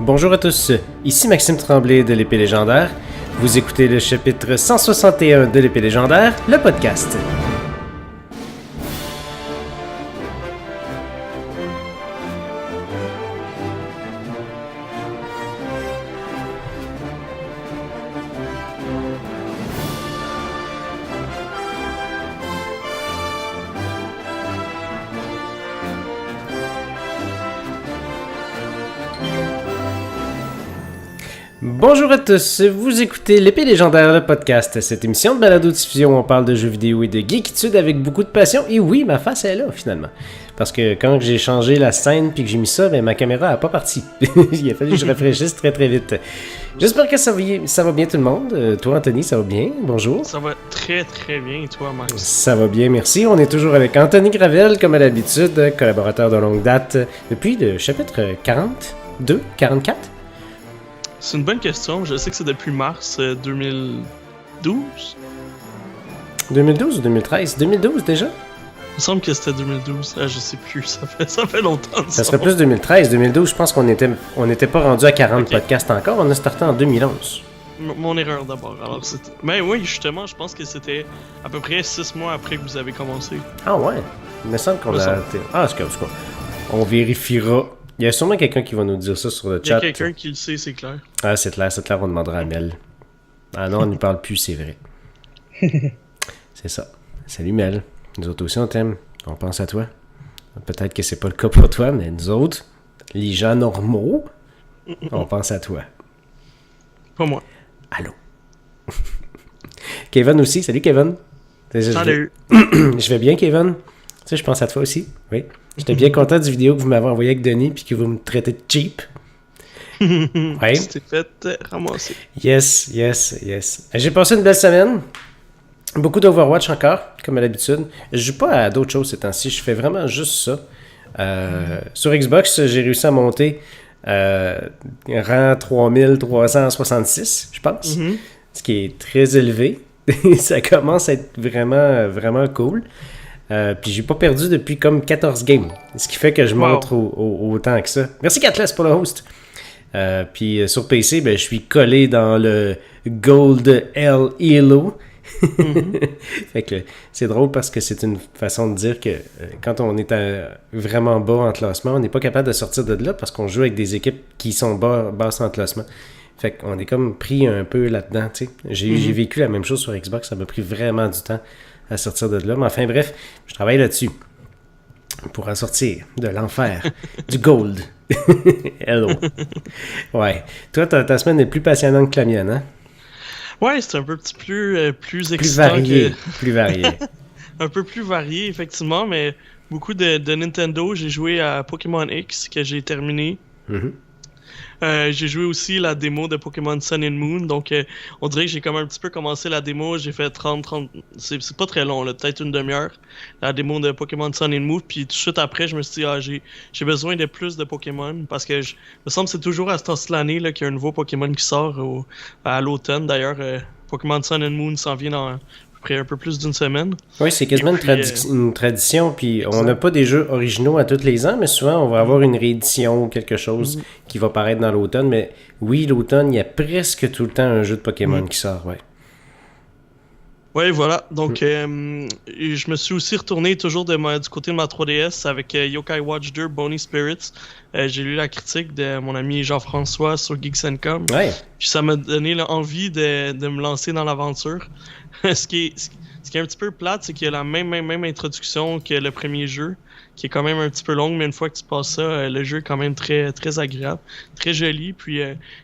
Bonjour à tous, ici Maxime Tremblay de l'Épée Légendaire. Vous écoutez le chapitre 161 de l'Épée Légendaire, le podcast. Bonjour à tous, vous écoutez l'Épée Légendaire, le podcast. Cette émission de balado-diffusion, on parle de jeux vidéo et de geekitude avec beaucoup de passion. Et oui, ma face est là, finalement. Parce que quand j'ai changé la scène puis que j'ai mis ça, ben, ma caméra n'a pas parti. Il a fallu que je rafraîchisse très très vite. J'espère que ça va bien tout le monde. Toi, Anthony, ça va bien? Bonjour. Ça va très très bien, et toi, Max? Ça va bien, merci. On est toujours avec Anthony Gravel, comme à l'habitude, collaborateur de longue date depuis le chapitre 42, 44. C'est une bonne question. Je sais que c'est depuis mars 2012. 2012 ou 2013? 2012 déjà? Il me semble que c'était 2012. Je sais plus. Ça fait longtemps. Ça serait plus 2013. 2012, je pense qu'on était pas rendu à 40 podcasts encore. On a starté en 2011. Mon erreur d'abord. Alors, mais oui, justement, je pense que c'était à peu près 6 mois après que vous avez commencé. Ah ouais? Il me semble qu'on a... Ah, c'est quoi? On vérifiera. Il y a sûrement quelqu'un qui va nous dire ça sur le chat. Il y a quelqu'un qui le sait, c'est clair. Ah, c'est clair, on demandera à Mel. Ah non, on n'y parle plus, c'est vrai. C'est ça. Salut Mel. Nous autres aussi, on t'aime. On pense à toi. Peut-être que c'est pas le cas pour toi, mais nous autres, les gens normaux, on pense à toi. Pas moi. Allô. Kevin aussi. Salut Kevin. Salut. Je vais bien, Kevin. Tu sais, je pense à toi aussi. Oui. J'étais bien content du vidéo que vous m'avez envoyé avec Denis puis que vous me traitez de cheap. Ouais. Tu t'es fait ramasser. Yes. J'ai passé une belle semaine. Beaucoup d'Overwatch encore, comme à l'habitude. Je joue pas à d'autres choses ces temps-ci. Je fais vraiment juste ça. Sur Xbox, j'ai réussi à monter rang 3366, je pense. Ce qui est très élevé. Ça commence à être vraiment, vraiment cool. Puis j'ai pas perdu depuis comme 14 games. Ce qui fait que je monte autant que ça. Merci Catlas pour le host. Puis sur PC, ben, je suis collé dans le Gold L Elo. Fait que c'est drôle parce que c'est une façon de dire que quand on est vraiment bas en classement, on n'est pas capable de sortir de là parce qu'on joue avec des équipes qui sont basses en classement. Fait qu'on est comme pris un peu là-dedans, tu sais. J'ai vécu la même chose sur Xbox, ça m'a pris vraiment du temps à sortir de là. Mais enfin bref, je travaille là-dessus pour en sortir de l'enfer, du gold. Hello. Ouais. Toi, ta semaine est plus passionnante que la mienne, hein? Ouais, c'est un peu plus excitant. Plus varié. Un peu plus varié, effectivement, mais beaucoup de Nintendo. J'ai joué à Pokémon X, que j'ai terminé. J'ai joué aussi la démo de Pokémon Sun and Moon, donc on dirait que j'ai comme un petit peu commencé la démo, j'ai fait 30, c'est pas très long, là, peut-être une demi-heure, la démo de Pokémon Sun and Moon, puis tout de suite après, je me suis dit, j'ai besoin de plus de Pokémon, parce que me semble que c'est toujours à ce temps de l'année là, qu'il y a un nouveau Pokémon qui sort à l'automne, d'ailleurs, Pokémon Sun and Moon s'en vient dans après un peu plus d'une semaine. Oui, c'est quasiment une tradition, puis on n'a pas des jeux originaux à tous les ans, mais souvent on va avoir une réédition ou quelque chose qui va paraître dans l'automne, mais oui, l'automne, il y a presque tout le temps un jeu de Pokémon qui sort, ouais. Ouais, voilà. Donc, je me suis aussi retourné toujours du côté de ma 3DS avec Yokai Watch 2 Bonnie Spirits. J'ai lu la critique de mon ami Jean-François sur Geeks & Com. Ouais. Puis ça m'a donné l'envie de me lancer dans l'aventure. Ce qui est un petit peu plate, c'est qu'il y a la même introduction que le premier jeu, qui est quand même un petit peu longue, mais une fois que tu passes ça, le jeu est quand même très, très agréable, très joli. Puis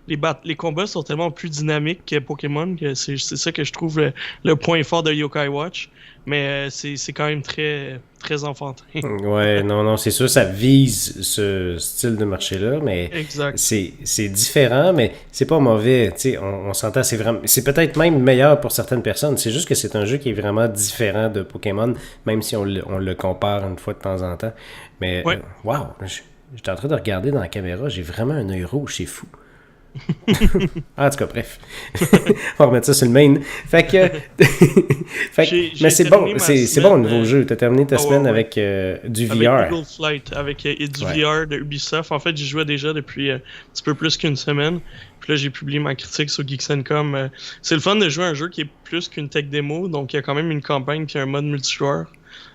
les combats sont tellement plus dynamiques que Pokémon, que c'est ça que je trouve le point fort de Yokai Watch. Mais c'est quand même très, très enfantin. Ouais, non, c'est sûr, ça vise ce style de marché-là, mais exact. C'est différent, mais c'est pas mauvais. Tu sais, on s'entend, c'est peut-être même meilleur pour certaines personnes. C'est juste que c'est un jeu qui est vraiment différent de Pokémon, même si on le compare une fois de temps en temps. Mais, wow, j'étais en train de regarder dans la caméra, j'ai vraiment un œil rouge, c'est fou. En tout cas, bref. On va remettre ça sur le main. Fait que... mais c'est bon, c'est bon au nouveau jeu. Tu as terminé ta semaine avec du VR. Avec Eagle Flight, avec du VR de Ubisoft. En fait, j'y jouais déjà depuis un petit peu plus qu'une semaine. Puis là, j'ai publié ma critique sur Geeks.com. C'est le fun de jouer à un jeu qui est plus qu'une tech démo. Donc, il y a quand même une campagne puis un mode multijoueur.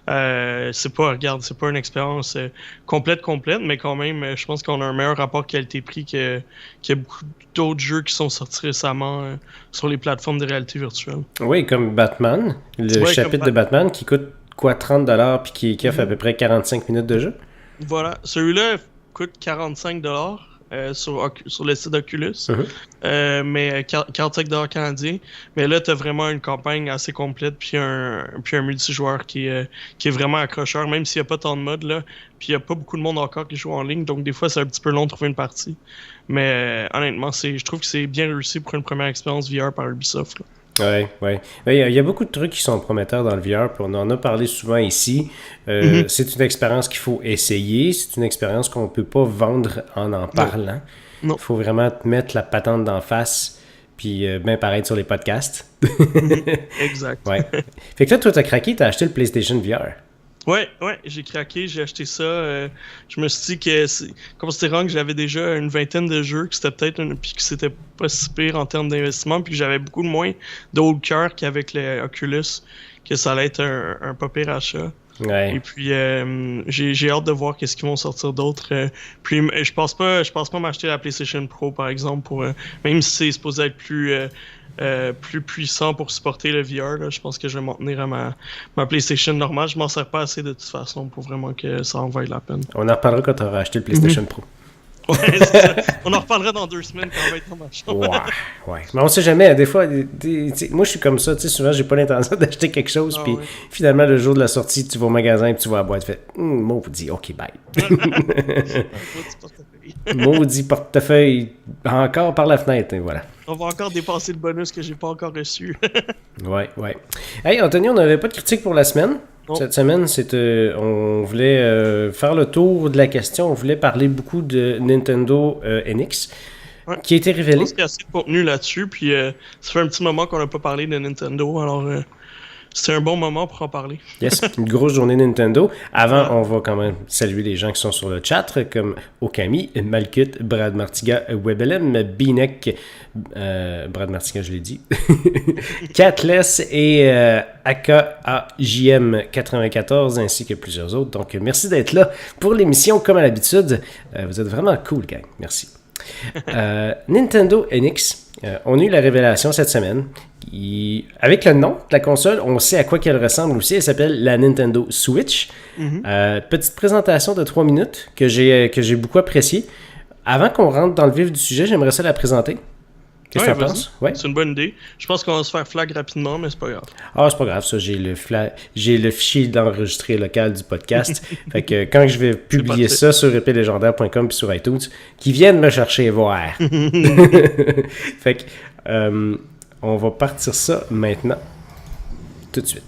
C'est pas une expérience complète, mais quand même, je pense qu'on a un meilleur rapport qualité-prix qu'il y a beaucoup d'autres jeux qui sont sortis récemment sur les plateformes de réalité virtuelle. Oui, comme Batman, le chapitre de Batman qui coûte quoi, 30$ puis qui offre à peu près 45 minutes de jeu. Voilà, celui-là coûte 45$ sur le site Oculus, mais 45$ canadiens. Mais là, tu as vraiment une campagne assez complète, puis un multijoueur qui est vraiment accrocheur, même s'il n'y a pas tant de modes, là. Puis il n'y a pas beaucoup de monde encore qui joue en ligne, donc des fois, c'est un petit peu long de trouver une partie. Mais honnêtement, je trouve que c'est bien réussi pour une première expérience VR par Ubisoft, là. Oui. Il y a beaucoup de trucs qui sont prometteurs dans le VR, puis on en a parlé souvent ici. C'est une expérience qu'il faut essayer, c'est une expérience qu'on ne peut pas vendre en parlant. Il faut vraiment te mettre la patente d'en face, puis bien paraître sur les podcasts. Exact. Ouais. Fait que là, toi, t'as craqué, t'as acheté le PlayStation VR. Ouais, j'ai craqué, j'ai acheté ça. Je me suis dit que, considérant que j'avais déjà une vingtaine de jeux, que c'était peut-être puis que c'était pas si pire en termes d'investissement, puis que j'avais beaucoup moins de haut cœur qu'avec le Oculus, que ça allait être un pas pire achat. Ouais. Et puis j'ai hâte de voir qu'est-ce qu'ils vont sortir d'autres. Puis je pense pas m'acheter la PlayStation Pro par exemple même si c'est supposé être plus puissant pour supporter le VR, là, je pense que je vais m'en tenir à ma PlayStation normale. Je m'en sers pas assez de toute façon pour vraiment que ça en vaille la peine. On en reparlera quand tu auras acheté le PlayStation Pro. Ouais, c'est ça. On en reparlera dans 2 semaines quand on va être dans ma chambre. Ouais. Mais on sait jamais. Des fois, moi, je suis comme ça. Souvent, j'ai pas l'intention d'acheter quelque chose. Puis finalement, le jour de la sortie, tu vas au magasin et tu vas à la boîte. Tu fais maudit, OK, bye. Maudit portefeuille. Encore par la fenêtre. Et voilà. On va encore dépasser le bonus que j'ai pas encore reçu. Ouais. Hey, Anthony, on n'avait pas de critique pour la semaine. Cette semaine, on voulait faire le tour de la question. On voulait parler beaucoup de Nintendo NX, qui a été révélé. Je pense qu'il y a assez de contenu là-dessus. Puis ça fait un petit moment qu'on n'a pas parlé de Nintendo. Alors, c'est un bon moment pour en parler. Yes, une grosse journée Nintendo. Avant, on va quand même saluer les gens qui sont sur le chat, comme Okami, Malkut, Brad Martiga, Webelem, Binek, Brad Martiga, je l'ai dit, Catless et AKAJM94, ainsi que plusieurs autres. Donc, merci d'être là pour l'émission, comme à l'habitude. Vous êtes vraiment cool, gang. Merci. Nintendo NX, on a eu la révélation cette semaine. Avec le nom de la console, on sait à quoi qu'elle ressemble aussi. Elle s'appelle la Nintendo Switch. Petite présentation de 3 minutes que j'ai beaucoup appréciée. Avant qu'on rentre dans le vif du sujet, j'aimerais ça la présenter. Qu'est-ce que tu en penses? Ouais. C'est une bonne idée. Je pense qu'on va se faire flag rapidement, mais c'est pas grave. Ah, c'est pas grave, ça. J'ai le fichier d'enregistré local du podcast. Fait que quand je vais publier ça sur eplégendaire.com puis sur iTunes, qu'ils viennent me chercher voir. Fait que on va partir ça maintenant. Tout de suite.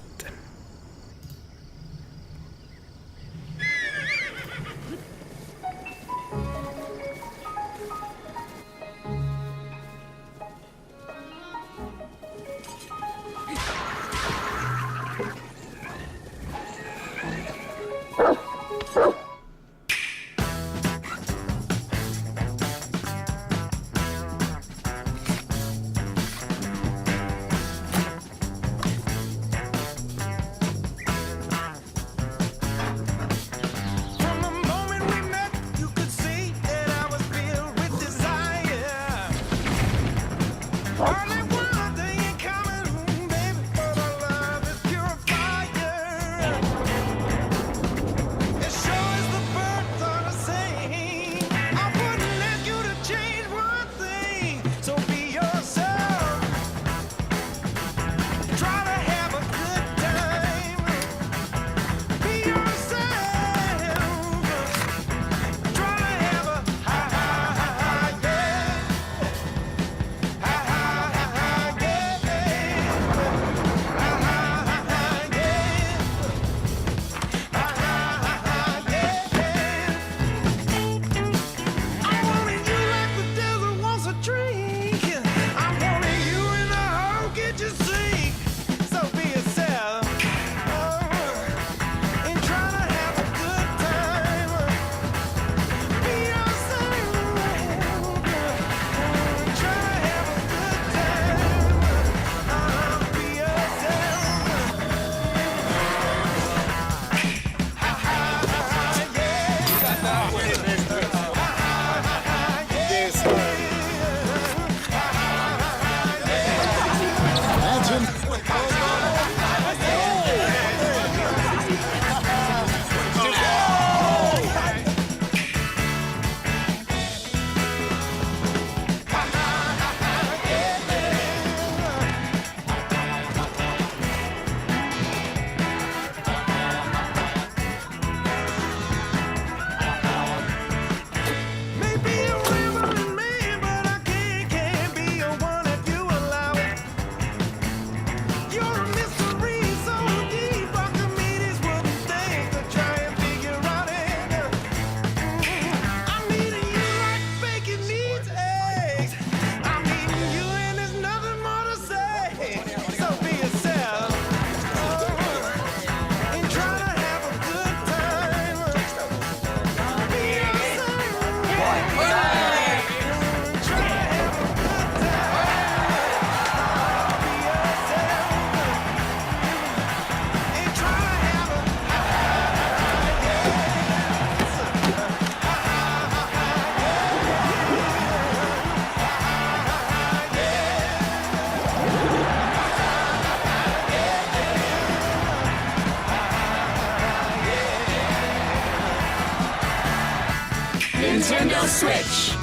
Nintendo Switch.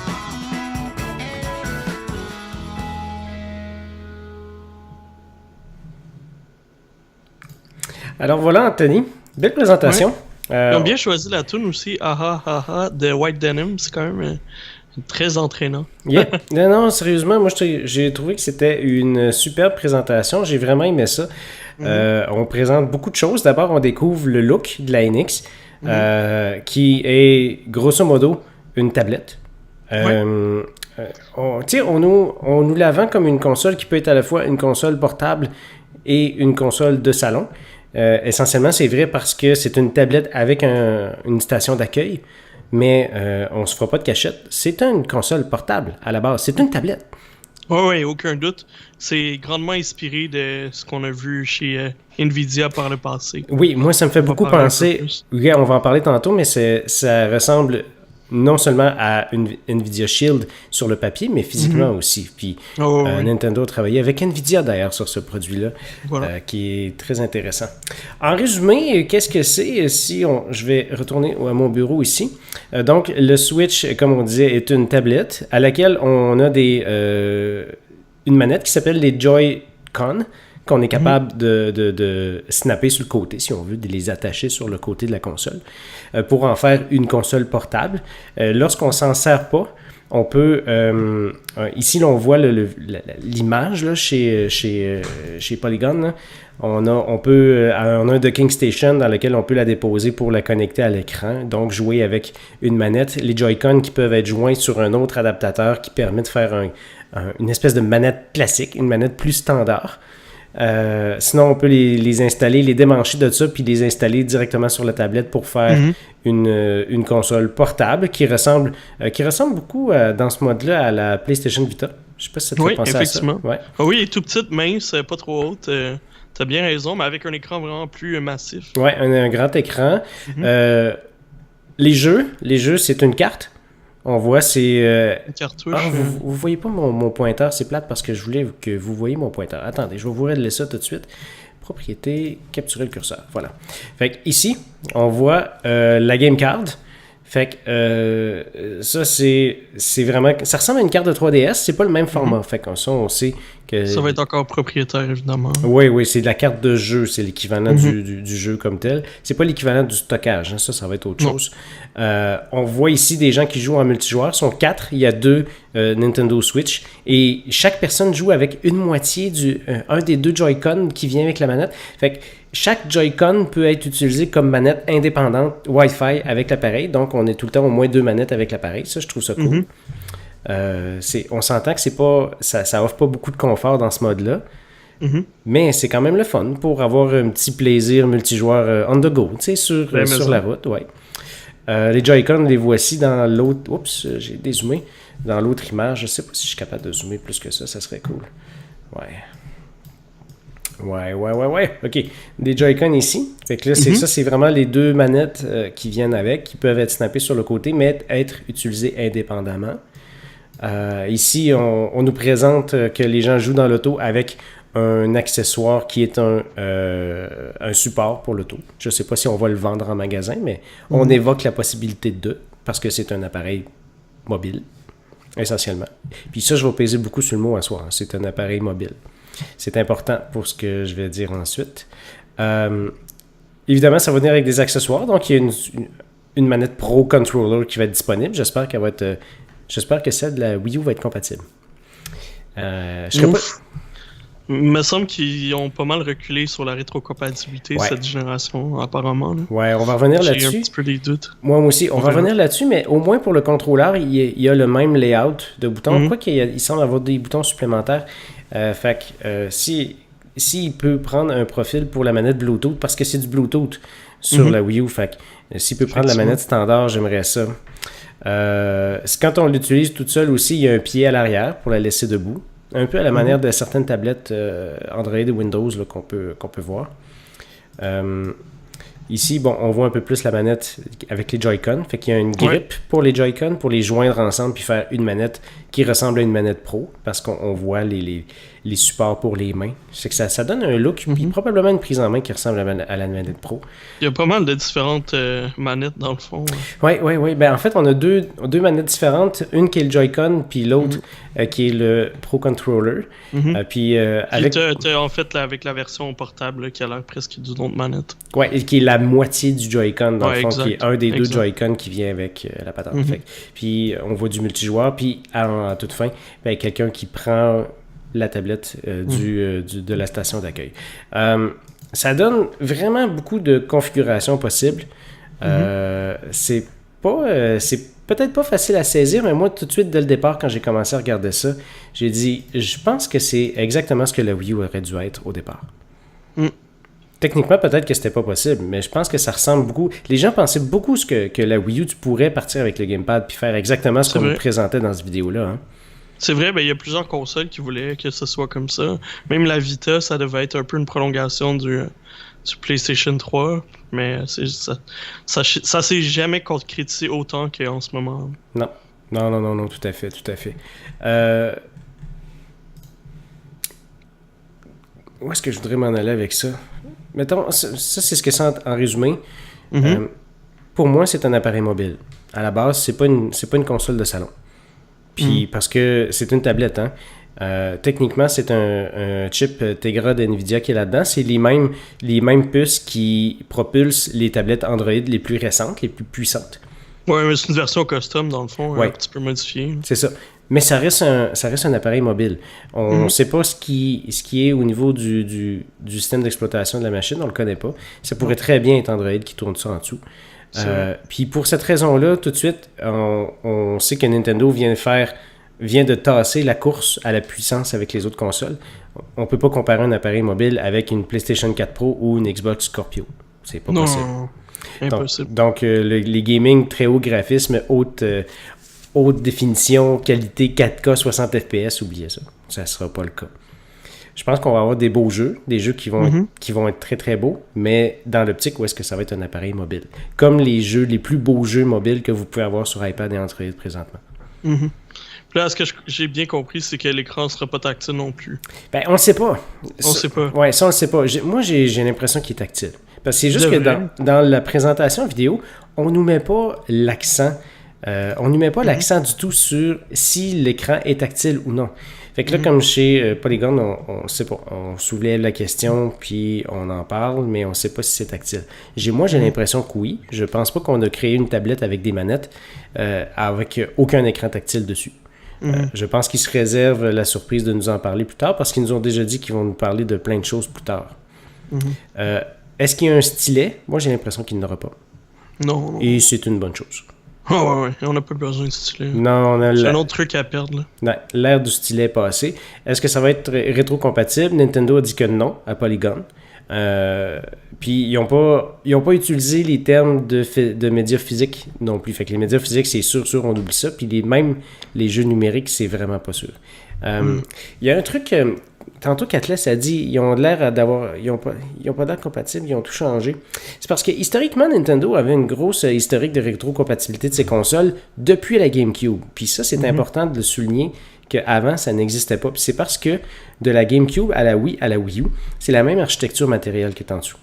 Alors voilà, Anthony. Belle présentation. Ouais. Ils ont bien choisi la tune aussi, Aha Aha de White Denim. C'est quand même très entraînant. Yeah. Non, sérieusement, moi j'ai trouvé que c'était une superbe présentation. J'ai vraiment aimé ça. On présente beaucoup de choses. D'abord, on découvre le look de la NX, qui est grosso modo une tablette. On nous la vend comme une console qui peut être à la fois une console portable et une console de salon. Essentiellement, c'est vrai parce que c'est une tablette avec une station d'accueil, mais on se fera pas de cachette. C'est une console portable à la base. C'est une tablette. Oui, aucun doute. C'est grandement inspiré de ce qu'on a vu chez Nvidia par le passé. Oui, moi, ça me fait beaucoup penser... Oui, on va en parler tantôt, mais ça ressemble non seulement à une Nvidia Shield sur le papier, mais physiquement aussi. Puis Nintendo a travaillé avec Nvidia d'ailleurs sur ce produit-là, qui est très intéressant. En résumé, qu'est-ce que c'est? Je vais retourner à mon bureau ici. Donc, le Switch, comme on disait, est une tablette à laquelle on a une manette qui s'appelle les Joy-Con, qu'on est capable de snapper sur le côté, si on veut, de les attacher sur le côté de la console, pour en faire une console portable. Lorsqu'on ne s'en sert pas, on peut... ici, là, on voit l'image là, chez Polygon. Là. On a un docking station dans lequel on peut la déposer pour la connecter à l'écran, donc jouer avec une manette. Les Joy-Con qui peuvent être joints sur un autre adaptateur qui permet de faire une espèce de manette classique, une manette plus standard. Sinon, on peut les installer, les démancher de ça, puis les installer directement sur la tablette pour faire une console portable qui ressemble beaucoup dans ce mode-là à la PlayStation Vita. Je sais pas si ça te fait penser à ça. Ouais. Oui, elle est tout petite, mince, pas trop haute. T'as bien raison, mais avec un écran vraiment plus massif. Oui, un grand écran. Les jeux, c'est une carte. On voit, c'est... Une cartouche. Vous voyez pas mon pointeur, c'est plate parce que je voulais que vous voyiez mon pointeur. Attendez, je vais vous régler ça tout de suite. Propriété, capturer le curseur. Voilà. Fait que ici, on voit la game card. Fait que ça, c'est vraiment... Ça ressemble à une carte de 3DS, c'est pas le même format. Fait que ça, on sait que... Ça va être encore propriétaire, évidemment. Oui, c'est de la carte de jeu, c'est l'équivalent du jeu comme tel. C'est pas l'équivalent du stockage, hein, ça va être autre chose. On voit ici des gens qui jouent en multijoueur, ils sont 4, il y a 2 Nintendo Switch, et chaque personne joue avec une moitié un des 2 Joy-Con qui vient avec la manette. Fait que chaque Joy-Con peut être utilisé comme manette indépendante Wi-Fi avec l'appareil, donc on est tout le temps au moins 2 manettes avec l'appareil, ça je trouve ça cool. On s'entend que ça offre pas beaucoup de confort dans ce mode-là, mais c'est quand même le fun pour avoir un petit plaisir multijoueur on the go, tu sais, sur la route, ouais. Les Joy-Con, les voici dans l'autre... Oups, j'ai dézoomé. Dans l'autre image, je sais pas si je suis capable de zoomer plus que ça serait cool. Ouais. OK. Des Joy-Con ici. Fait que là, ça, c'est vraiment les 2 manettes qui viennent avec, qui peuvent être snappées sur le côté, mais être utilisées indépendamment. Ici, on nous présente que les gens jouent dans l'auto avec un accessoire qui est un support pour l'auto. Je ne sais pas si on va le vendre en magasin, mais on évoque la possibilité parce que c'est un appareil mobile, essentiellement. Puis ça, je vais peser beaucoup sur le mot à soir. Hein. C'est un appareil mobile. C'est important pour ce que je vais dire ensuite. Évidemment, ça va venir avec des accessoires. Donc, il y a une manette Pro Controller qui va être disponible. J'espère que celle de la Wii U va être compatible. Il me semble qu'ils ont pas mal reculé sur la rétrocompatibilité cette génération, apparemment. Là. Ouais, on va revenir là-dessus. J'ai un petit peu des doutes. Moi aussi, on va revenir là-dessus, mais au moins pour le contrôleur, il y a le même layout de boutons. Quoi qu'il semble avoir des boutons supplémentaires. Fait que s'il peut prendre un profil pour la manette Bluetooth, parce que c'est du Bluetooth sur la Wii U, fait que s'il peut prendre la manette standard, j'aimerais ça. Quand on l'utilise toute seule aussi, il y a un pied à l'arrière pour la laisser debout. Un peu à la manière de certaines tablettes Android et Windows là, qu'on peut voir. Ici, on voit un peu plus la manette avec les Joy-Con. Fait qu'il y a une grippe pour les Joy-Con pour les joindre ensemble puis faire une manette qui ressemble à une manette Pro parce qu'on voit les les supports pour les mains. C'est que ça donne un look, puis probablement une prise en main qui ressemble à la manette Pro. Il y a pas mal de différentes manettes dans le fond. Oui. Ben, en fait, on a deux manettes différentes. Une qui est le Joy-Con, puis l'autre qui est le Pro Controller. Puis t'as en fait avec la version portable là, qui a l'air presque d'une autre manette. Oui, et qui est la moitié du Joy-Con, dans le fond, exact, qui est un des deux Joy-Con qui vient avec la patente. Puis on voit du multijoueur, puis à toute fin, ben, quelqu'un qui prend la tablette de la station d'accueil. Ça donne vraiment beaucoup de configurations possibles. C'est peut-être pas facile à saisir, mais moi, tout de suite, dès le départ, quand j'ai commencé à regarder ça, j'ai dit, je pense que c'est exactement ce que la Wii U aurait dû être au départ. Techniquement, peut-être que c'était pas possible, mais je pense que ça ressemble beaucoup. Les gens pensaient beaucoup que la Wii U, tu pourrais partir avec le gamepad puis faire exactement ce qu'on nous présentait dans cette vidéo-là. Hein. C'est vrai, il y a plusieurs consoles qui voulaient que ce soit comme ça. Même la Vita, ça devait être un peu une prolongation du PlayStation 3, mais ça s'est jamais concrétisé autant qu'en ce moment. Non, tout à fait. Où est-ce que je voudrais m'en aller avec ça? Mettons, ça c'est ce que c'est en résumé. Pour moi, c'est un appareil mobile. À la base, c'est pas une console de salon. Puis parce que c'est une tablette, hein. Techniquement, c'est un chip Tegra de Nvidia qui est là-dedans. C'est les mêmes puces qui propulsent les tablettes Android les plus récentes, les plus puissantes. Ouais, mais c'est une version custom, dans le fond, un petit peu modifiée. C'est ça. Mais ça reste un appareil mobile. On ne sait pas ce qui est au niveau du système d'exploitation de la machine, on le connaît pas. Ça pourrait très bien être Android qui tourne ça en dessous. Puis pour cette raison-là, tout de suite, on sait que Nintendo vient de tasser la course à la puissance avec les autres consoles. On ne peut pas comparer un appareil mobile avec une PlayStation 4 Pro ou une Xbox Scorpio. C'est pas possible. Impossible. Donc les gaming, très haut graphisme, haute définition, qualité 4K 60 FPS, oubliez ça. Ça ne sera pas le cas. Je pense qu'on va avoir des beaux jeux, des jeux qui vont être très très beaux, mais dans l'optique où est-ce que ça va être un appareil mobile. Comme les plus beaux jeux mobiles que vous pouvez avoir sur iPad et Android présentement. Là, ce que j'ai bien compris, c'est que l'écran ne sera pas tactile non plus. Ben, on ne sait pas. On ne sait pas. Ouais, ça, on ne sait pas. Moi, j'ai l'impression qu'il est tactile. Parce que c'est juste que dans la présentation vidéo, on ne nous met pas l'accent. On n'y met pas l'accent du tout sur si l'écran est tactile ou non. Fait que là, comme chez Polygon, on sait pas. On soulève la question, puis on en parle, mais on ne sait pas si c'est tactile. J'ai l'impression que oui. Je pense pas qu'on a créé une tablette avec des manettes avec aucun écran tactile dessus. Je pense qu'ils se réservent la surprise de nous en parler plus tard, parce qu'ils nous ont déjà dit qu'ils vont nous parler de plein de choses plus tard. Est-ce qu'il y a un stylet? Moi, j'ai l'impression qu'il n'y en aura pas. Non. Et c'est une bonne chose. Ouais. On n'a pas besoin de stylet. Non, c'est un autre truc à perdre, là. Non, l'ère du stylet est passée. Est-ce que ça va être rétro-compatible? Nintendo a dit que non, à Polygon. Puis ils n'ont pas utilisé les termes de médias physiques non plus. Fait que les médias physiques, c'est sûr, on oublie ça. Puis même les jeux numériques, c'est vraiment pas sûr. Il y a un truc... tantôt qu'Atlas a dit, ils ont l'air d'avoir... Ils ont pas l'air compatibles, ils ont tout changé. C'est parce que historiquement, Nintendo avait une grosse historique de rétrocompatibilité de ses consoles depuis la GameCube. Puis ça, c'est important de le souligner qu'avant, ça n'existait pas. Puis c'est parce que de la GameCube à la Wii U, c'est la même architecture matérielle qui est en dessous.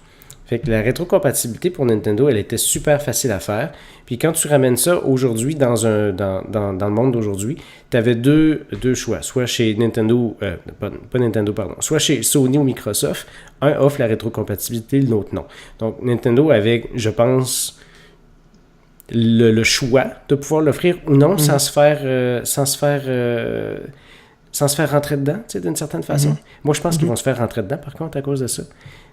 Fait que la rétrocompatibilité pour Nintendo, elle était super facile à faire. Puis quand tu ramènes ça aujourd'hui dans le monde d'aujourd'hui, tu avais deux choix. Soit chez Nintendo, pas Nintendo, pardon. Soit chez Sony ou Microsoft, un offre la rétrocompatibilité, l'autre non. Donc Nintendo avait, je pense, le choix de pouvoir l'offrir ou non sans se faire rentrer dedans, tu sais, d'une certaine façon. Moi, je pense qu'ils vont se faire rentrer dedans, par contre, à cause de ça.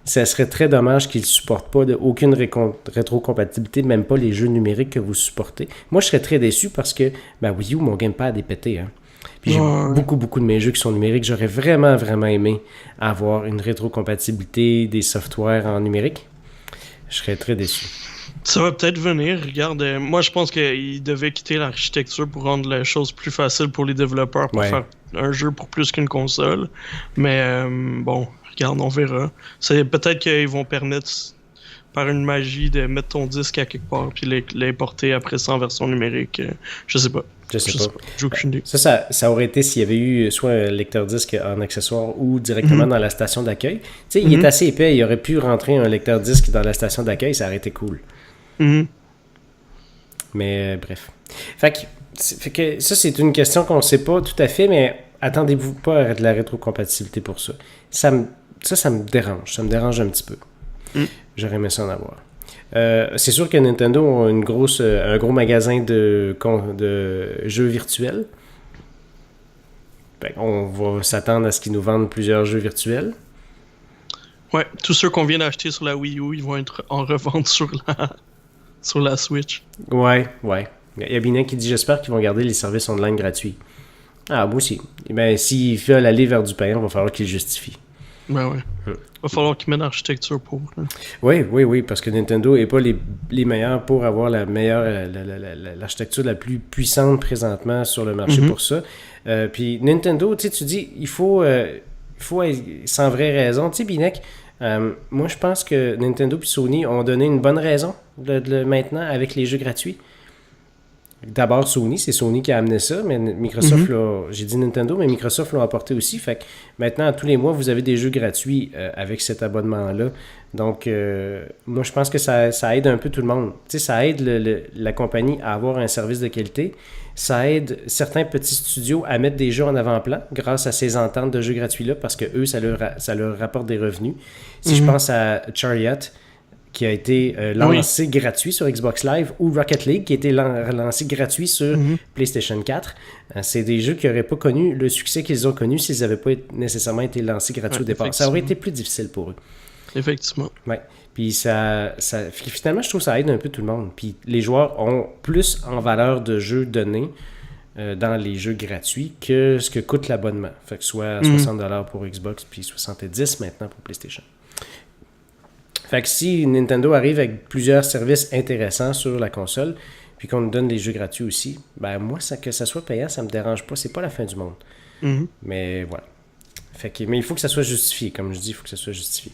Ça serait très dommage qu'ils ne supportent pas aucune rétrocompatibilité, même pas les jeux numériques que vous supportez. Moi, je serais très déçu parce que, Wii U, mon gamepad est pété. Hein. Puis j'ai beaucoup de mes jeux qui sont numériques. J'aurais vraiment, vraiment aimé avoir une rétrocompatibilité des softwares en numérique. Je serais très déçu. Ça va peut-être venir. Regarde, moi, je pense qu'ils devaient quitter l'architecture pour rendre la chose plus facile pour les développeurs pour faire un jeu pour plus qu'une console. Mais bon, regarde, on verra. Peut-être qu'ils vont permettre, par une magie, de mettre ton disque à quelque part puis l'importer après ça en version numérique. Je sais pas. Je sais pas. J'ai aucune idée. Ça aurait été s'il y avait eu soit un lecteur disque en accessoire ou directement dans la station d'accueil. Tu sais, il est assez épais, il aurait pu rentrer un lecteur disque dans la station d'accueil, ça aurait été cool. Mais bref. Fait que ça, c'est une question qu'on ne sait pas tout à fait, mais attendez-vous pas à de la rétrocompatibilité pour ça. Ça me dérange. Ça me dérange un petit peu. J'aurais aimé ça en avoir. C'est sûr que Nintendo a un gros magasin de jeux virtuels. On va s'attendre à ce qu'ils nous vendent plusieurs jeux virtuels. Ouais, tous ceux qu'on vient d'acheter sur la Wii U, ils vont être en revente sur la Switch. Ouais. Il y a Binet qui dit « J'espère qu'ils vont garder les services online gratuits. » Ah, moi aussi. Ben, s'ils veulent aller vers du payant, il va falloir qu'ils le justifient. Ben ouais. Il va falloir qu'ils mettent l'architecture pour. Là. Oui, parce que Nintendo n'est pas les meilleurs pour avoir l'architecture la plus puissante présentement sur le marché pour ça. Puis Nintendo, tu dis, il faut sans vraie raison. Tu sais, Binek, moi je pense que Nintendo et Sony ont donné une bonne raison maintenant avec les jeux gratuits. D'abord Sony, c'est Sony qui a amené ça, mais Microsoft j'ai dit Nintendo, mais Microsoft l'a apporté aussi. Fait que maintenant, tous les mois, vous avez des jeux gratuits avec cet abonnement-là. Donc, moi, je pense que ça aide un peu tout le monde. Tu sais, ça aide la compagnie à avoir un service de qualité. Ça aide certains petits studios à mettre des jeux en avant-plan grâce à ces ententes de jeux gratuits-là parce que eux, ça leur rapporte des revenus. Si je pense à Chariot, qui a été lancé gratuit sur Xbox Live, ou Rocket League, qui a été lancé gratuit sur PlayStation 4. C'est des jeux qui n'auraient pas connu le succès qu'ils ont connu s'ils n'avaient pas nécessairement été lancés gratuits au départ. Ça aurait été plus difficile pour eux. Effectivement. Ouais. Puis finalement, je trouve que ça aide un peu tout le monde. Puis les joueurs ont plus en valeur de jeux donnés dans les jeux gratuits que ce que coûte l'abonnement. Fait que soit 60$ pour Xbox, puis 70$ maintenant pour PlayStation. Fait que si Nintendo arrive avec plusieurs services intéressants sur la console, puis qu'on nous donne des jeux gratuits aussi, ben moi, que ça soit payant, ça me dérange pas. C'est pas la fin du monde. Mais voilà. Mais il faut que ça soit justifié. Comme je dis, il faut que ça soit justifié.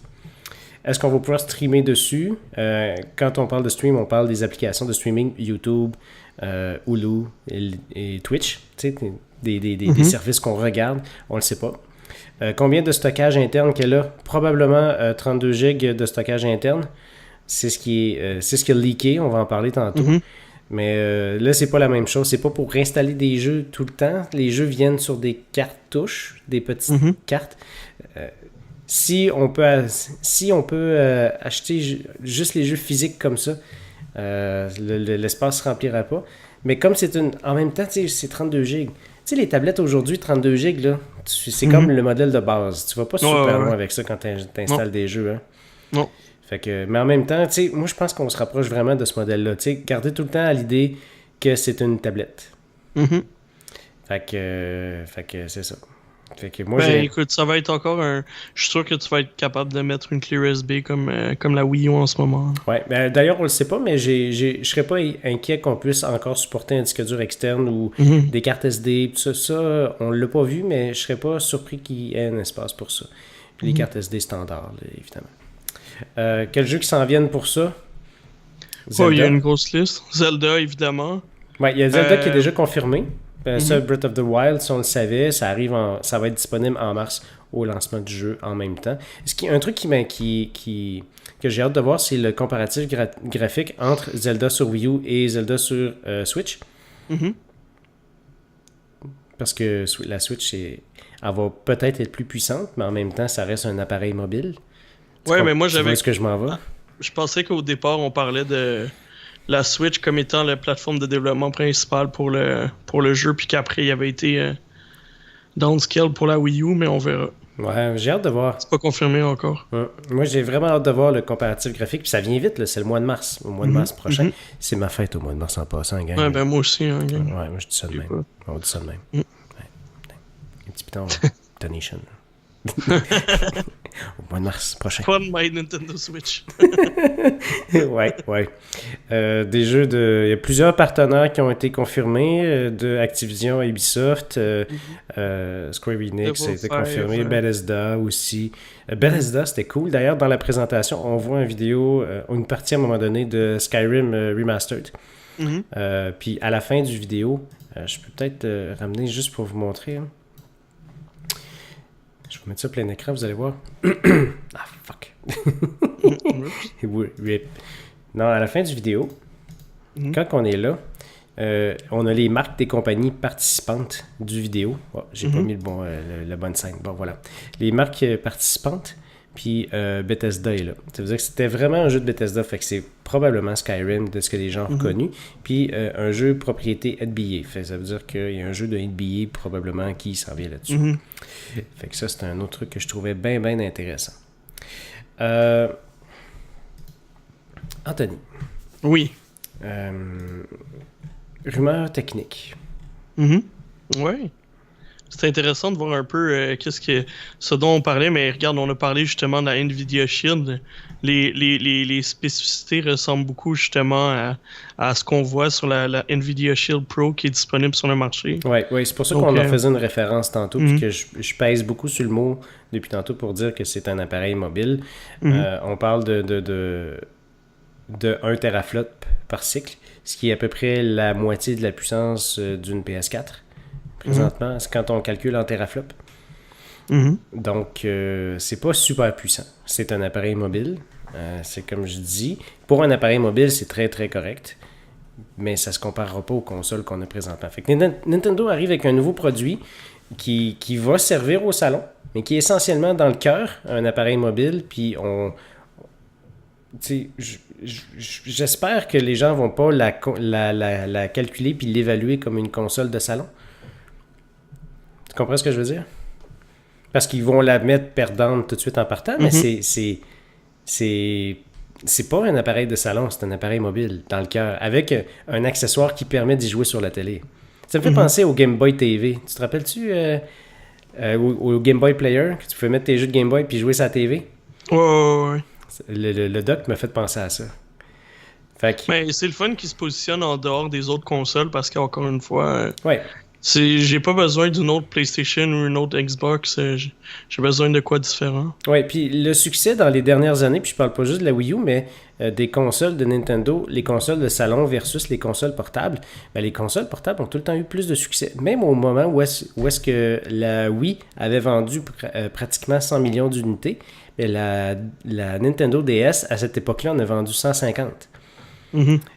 Est-ce qu'on va pouvoir streamer dessus? Quand on parle de stream, on parle des applications de streaming YouTube, Hulu et Twitch. Tu sais, des services qu'on regarde. On le sait pas. Combien de stockage interne qu'elle a? Probablement 32 GB de stockage interne. C'est ce qui est leaké, on va en parler tantôt. Mais là, c'est pas la même chose. C'est pas pour installer des jeux tout le temps. Les jeux viennent sur des cartouches, des petites cartes. Si on peut acheter juste les jeux physiques comme ça, l'espace ne se remplira pas. Mais comme en même temps, c'est 32 GB. Tu sais, les tablettes aujourd'hui, 32 GB, là, c'est comme le modèle de base. Tu vas pas super loin avec ça quand tu installes des jeux. Hein? Non. Fait que, mais en même temps, tu sais, moi, je pense qu'on se rapproche vraiment de ce modèle-là. Tu sais, gardez tout le temps à l'idée que c'est une tablette. Fait que c'est ça. Fait que moi, écoute, ça va être encore je suis sûr que tu vas être capable de mettre une clé USB comme la Wii U en ce moment. Ouais, d'ailleurs, on le sait pas, mais je serais pas inquiet qu'on puisse encore supporter un disque dur externe ou des cartes SD. Ça, on l'a pas vu, mais je serais pas surpris qu'il y ait un espace pour ça. Puis les cartes SD standards, là, évidemment. Quels jeux qui s'en viennent pour ça? Oh, il y a une grosse liste. Zelda, évidemment. Ouais, il y a Zelda qui est déjà confirmé. Ça, Breath of the Wild, si on le savait, ça va être disponible en mars au lancement du jeu en même temps. Un truc que j'ai hâte de voir, c'est le comparatif graphique entre Zelda sur Wii U et Zelda sur Switch. Parce que la Switch, elle va peut-être être plus puissante, mais en même temps, ça reste un appareil mobile. Mais moi, j'avais... Est-ce que je m'en vais? Je pensais qu'au départ, on parlait de la Switch comme étant la plateforme de développement principale pour le jeu, puis qu'après, il avait été downscale pour la Wii U, mais on verra. Ouais, j'ai hâte de voir. C'est pas confirmé encore. Moi, j'ai vraiment hâte de voir le comparatif graphique, puis ça vient vite, là, c'est le mois de mars. Au mois de mars prochain. C'est ma fête au mois de mars en passant, gang. Ouais, moi aussi, hein, gang. Ouais, moi, je dis ça de même. On dit ça de même. Ouais. Un petit piton, Donation. Au mois de mars prochain. Pas de My Nintendo Switch. ouais. Des jeux il y a plusieurs partenaires qui ont été confirmés, de Activision, Ubisoft, Square Enix a été confirmé, Bethesda aussi. Bethesda, c'était cool. D'ailleurs, dans la présentation, on voit une vidéo, une partie à un moment donné de Skyrim Remastered. Mhm. Puis à la fin du vidéo, je peux peut-être ramener juste pour vous montrer. Hein. Je vais mettre ça plein écran, vous allez voir. Ah, fuck. Rip. Non, à la fin du vidéo, quand on est là, on a les marques des compagnies participantes du vidéo. Oh, j'ai pas mis la bonne scène. Bon, voilà. Les marques participantes, puis Bethesda est là. Ça veut dire que c'était vraiment un jeu de Bethesda, fait que c'est probablement Skyrim de ce que les gens ont reconnu, puis un jeu propriété NBA. Fait que ça veut dire qu'il y a un jeu de NBA probablement qui s'en vient là-dessus. Fait que ça, c'est un autre truc que je trouvais bien, bien intéressant. Anthony. Oui. Rumeur technique. Oui. C'est intéressant de voir un peu ce dont on parlait, mais regarde, on a parlé justement de la Nvidia Shield. Les spécificités ressemblent beaucoup justement à ce qu'on voit sur la Nvidia Shield Pro qui est disponible sur le marché. Oui, c'est pour ça qu'on en faisait une référence tantôt, puis que je pèse beaucoup sur le mot depuis tantôt pour dire que c'est un appareil mobile. On parle de 1 teraflop par cycle, ce qui est à peu près la moitié de la puissance d'une PS4 présentement, c'est quand on calcule en teraflop. Donc, c'est pas super puissant. C'est un appareil mobile. C'est comme je dis. Pour un appareil mobile, c'est très, très correct. Mais ça se comparera pas aux consoles qu'on a présentement. Fait que Nintendo arrive avec un nouveau produit qui va servir au salon, mais qui est essentiellement dans le cœur, un appareil mobile, puis j'espère que les gens vont pas la calculer puis l'évaluer comme une console de salon. Tu comprends ce que je veux dire? Parce qu'ils vont la mettre perdante tout de suite en partant, mais c'est pas un appareil de salon, c'est un appareil mobile dans le cœur, avec un accessoire qui permet d'y jouer sur la télé. Ça me fait penser au Game Boy TV. Tu te rappelles-tu au Game Boy Player, que tu pouvais mettre tes jeux de Game Boy puis jouer sur la TV? Ouais. Le doc m'a fait penser à ça. Fait que... Mais c'est le fun qui se positionne en dehors des autres consoles parce qu'encore une fois, ouais. J'ai pas besoin d'une autre PlayStation ou une autre Xbox. J'ai besoin de quoi différent. Oui, puis le succès dans les dernières années, puis je parle pas juste de la Wii U, mais des consoles de Nintendo, les consoles de salon versus les consoles portables, ben, les consoles portables ont tout le temps eu plus de succès. Même au moment où est-ce que la Wii avait vendu pratiquement 100 millions d'unités, mais la Nintendo DS, à cette époque-là, en a vendu 150.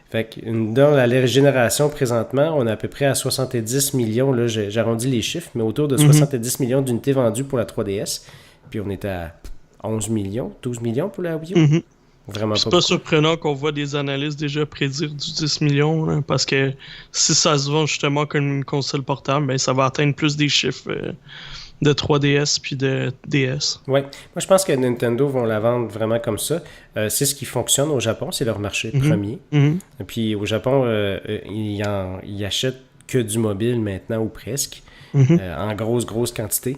Fait que dans la génération présentement, on est à peu près à 70 millions, là, j'arrondis les chiffres, mais autour de 70 millions d'unités vendues pour la 3DS. Puis on était à 11 millions, 12 millions pour la Wii U. Vraiment c'est pas surprenant qu'on voit des analystes déjà prédire du 10 millions, là, parce que si ça se vend justement comme une console portable, ben, ça va atteindre plus des chiffres de 3DS puis de DS. Oui, moi je pense que Nintendo vont la vendre vraiment comme ça. C'est ce qui fonctionne au Japon, c'est leur marché premier. Et puis au Japon, ils achètent que du mobile maintenant ou presque, en grosse quantité.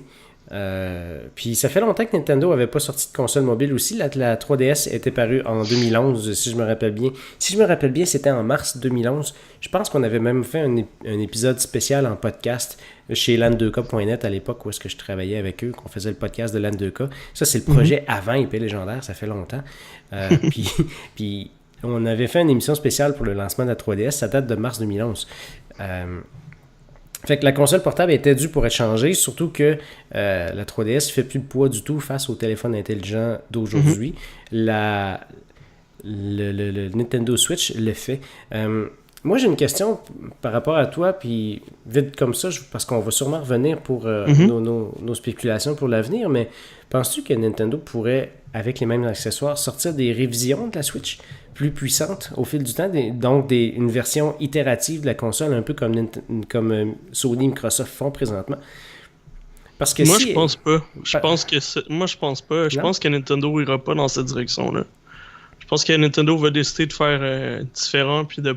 Puis ça fait longtemps que Nintendo avait pas sorti de console mobile aussi. La 3DS était parue en 2011, si je me rappelle bien. Si je me rappelle bien, c'était en mars 2011. Je pense qu'on avait même fait un épisode spécial en podcast chez LAN2K.net à l'époque où est-ce que je travaillais avec eux, qu'on faisait le podcast de LAN2K. Ça, c'est le projet avant Épée Légendaire, ça fait longtemps. Puis on avait fait une émission spéciale pour le lancement de la 3DS, ça date de mars 2011. Fait que la console portable était due pour être changée, surtout que la 3DS ne fait plus de poids du tout face au téléphone intelligent d'aujourd'hui. Le Nintendo Switch le fait. Moi, j'ai une question par rapport à toi, puis vite comme ça, parce qu'on va sûrement revenir pour nos spéculations pour l'avenir, mais penses-tu que Nintendo pourrait, avec les mêmes accessoires, sortir des révisions de la Switch plus puissantes au fil du temps, donc une version itérative de la console, un peu comme Sony et Microsoft font présentement? Parce que je pense pas. Je pense pas. Je pense que Nintendo ira pas dans cette direction-là. Je pense que Nintendo va décider de faire différent puis de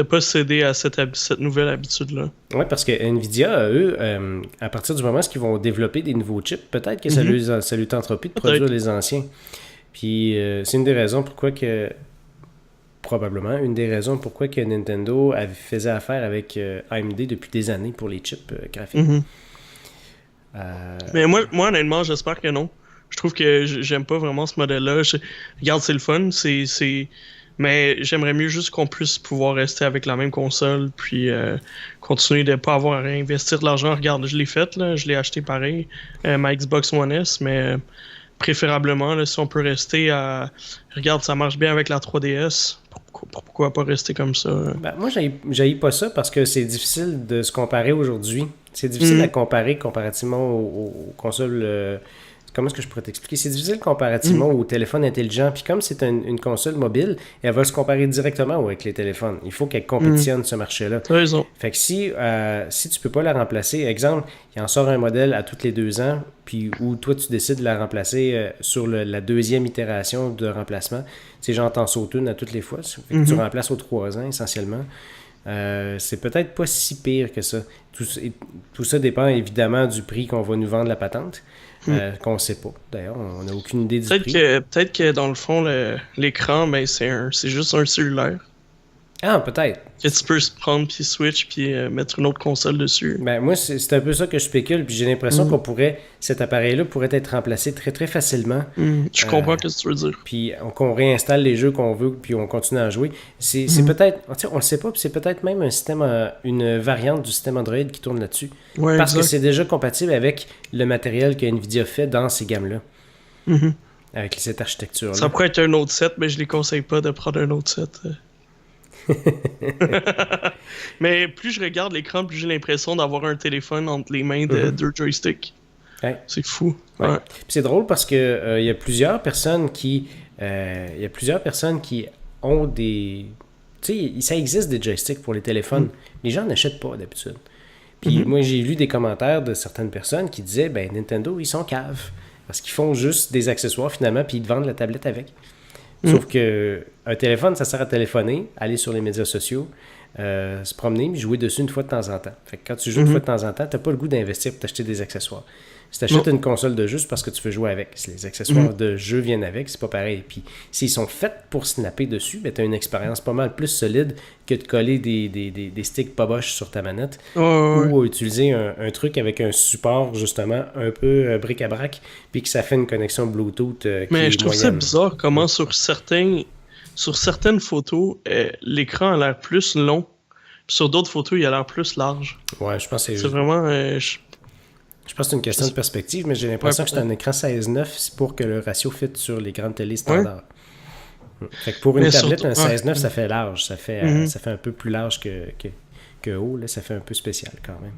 pas céder à cette nouvelle habitude-là. Oui, parce que Nvidia, eux, à partir du moment où ils vont développer des nouveaux chips, peut-être que ça lui tentera plus de produire les anciens. Puis c'est une des raisons pourquoi que Nintendo faisait affaire avec AMD depuis des années pour les chips graphiques. Mais moi, honnêtement, j'espère que non. Je trouve que j'aime pas vraiment ce modèle-là. Regarde, c'est le fun. Mais j'aimerais mieux juste qu'on puisse pouvoir rester avec la même console, puis continuer de pas avoir à réinvestir de l'argent. Regarde, je l'ai fait, là, je l'ai acheté pareil, ma Xbox One S, mais préférablement, là, si on peut rester à... Regarde, ça marche bien avec la 3DS, pourquoi pas rester comme ça? Ben, moi, j'haïs pas ça parce que c'est difficile de se comparer aujourd'hui. C'est difficile à comparer comparativement aux consoles... comment est-ce que je pourrais t'expliquer? C'est difficile comparativement au téléphone intelligent. Puis comme c'est une console mobile, elle va se comparer directement avec les téléphones. Il faut qu'elle compétitionne ce marché-là. T'as raison. Fait que si tu peux pas la remplacer, exemple, il en sort un modèle à tous les 2 ans, puis où toi tu décides de la remplacer sur la deuxième itération de remplacement, c'est genre t'en sautes une à toutes les fois. Fait que tu remplaces aux 3 ans essentiellement. C'est peut-être pas si pire que ça. Tout ça dépend évidemment du prix qu'on va nous vendre la patente. Qu'on ne sait pas. D'ailleurs, on n'a aucune idée du prix. Peut-être que dans le fond, l'écran, ben, c'est juste un cellulaire. Ah, peut-être. Que tu peux se prendre, puis switch, puis mettre une autre console dessus. Ben, moi, c'est un peu ça que je spécule, puis j'ai l'impression cet appareil-là pourrait être remplacé très, très facilement. Je comprends ce que tu veux dire. Puis qu'on réinstalle les jeux qu'on veut, puis on continue à jouer. C'est peut-être, on le sait pas, puis c'est peut-être même un système, une variante du système Android qui tourne là-dessus. Ouais, parce que c'est déjà compatible avec le matériel que Nvidia fait dans ces gammes-là. Avec cette architecture-là. Ça pourrait être un autre set, mais je les conseille pas de prendre un autre set. Mais plus je regarde l'écran, plus j'ai l'impression d'avoir un téléphone entre les mains de 2 joysticks. Ouais. C'est fou. Ouais. Ouais. Puis c'est drôle parce que y a plusieurs personnes qui ont des... Tu sais, ça existe des joysticks pour les téléphones. Les gens n'achètent pas d'habitude. Puis moi, j'ai lu des commentaires de certaines personnes qui disaient, ben Nintendo, ils sont caves. Parce qu'ils font juste des accessoires finalement, puis ils te vendent la tablette avec. Sauf que un téléphone, ça sert à téléphoner, aller sur les médias sociaux, se promener, puis jouer dessus une fois de temps en temps. Fait que quand tu joues une fois de temps en temps, t'as pas le goût d'investir pour t'acheter des accessoires. Si t'achètes une console de jeu, c'est parce que tu veux jouer avec. Si les accessoires de jeu viennent avec, c'est pas pareil. Puis s'ils sont faits pour snapper dessus, ben t'as une expérience pas mal plus solide que de coller des sticks pas boches sur ta manette. Ou utiliser un truc avec un support, justement, un peu bric-à-brac, puis que ça fait une connexion Bluetooth qui est Mais je trouve ça moyenne. bizarre comment sur certaines photos, l'écran a l'air plus long. Puis sur d'autres photos, il a l'air plus large. Ouais, je pense que c'est vraiment... Je pense que c'est une question de perspective, mais j'ai l'impression que c'est un écran 16:9, c'est pour que le ratio fit sur les grandes télé standards. Fait que pour une tablette, un 16:9, ça fait large. Ça fait un peu plus large que haut. Là, ça fait un peu spécial quand même.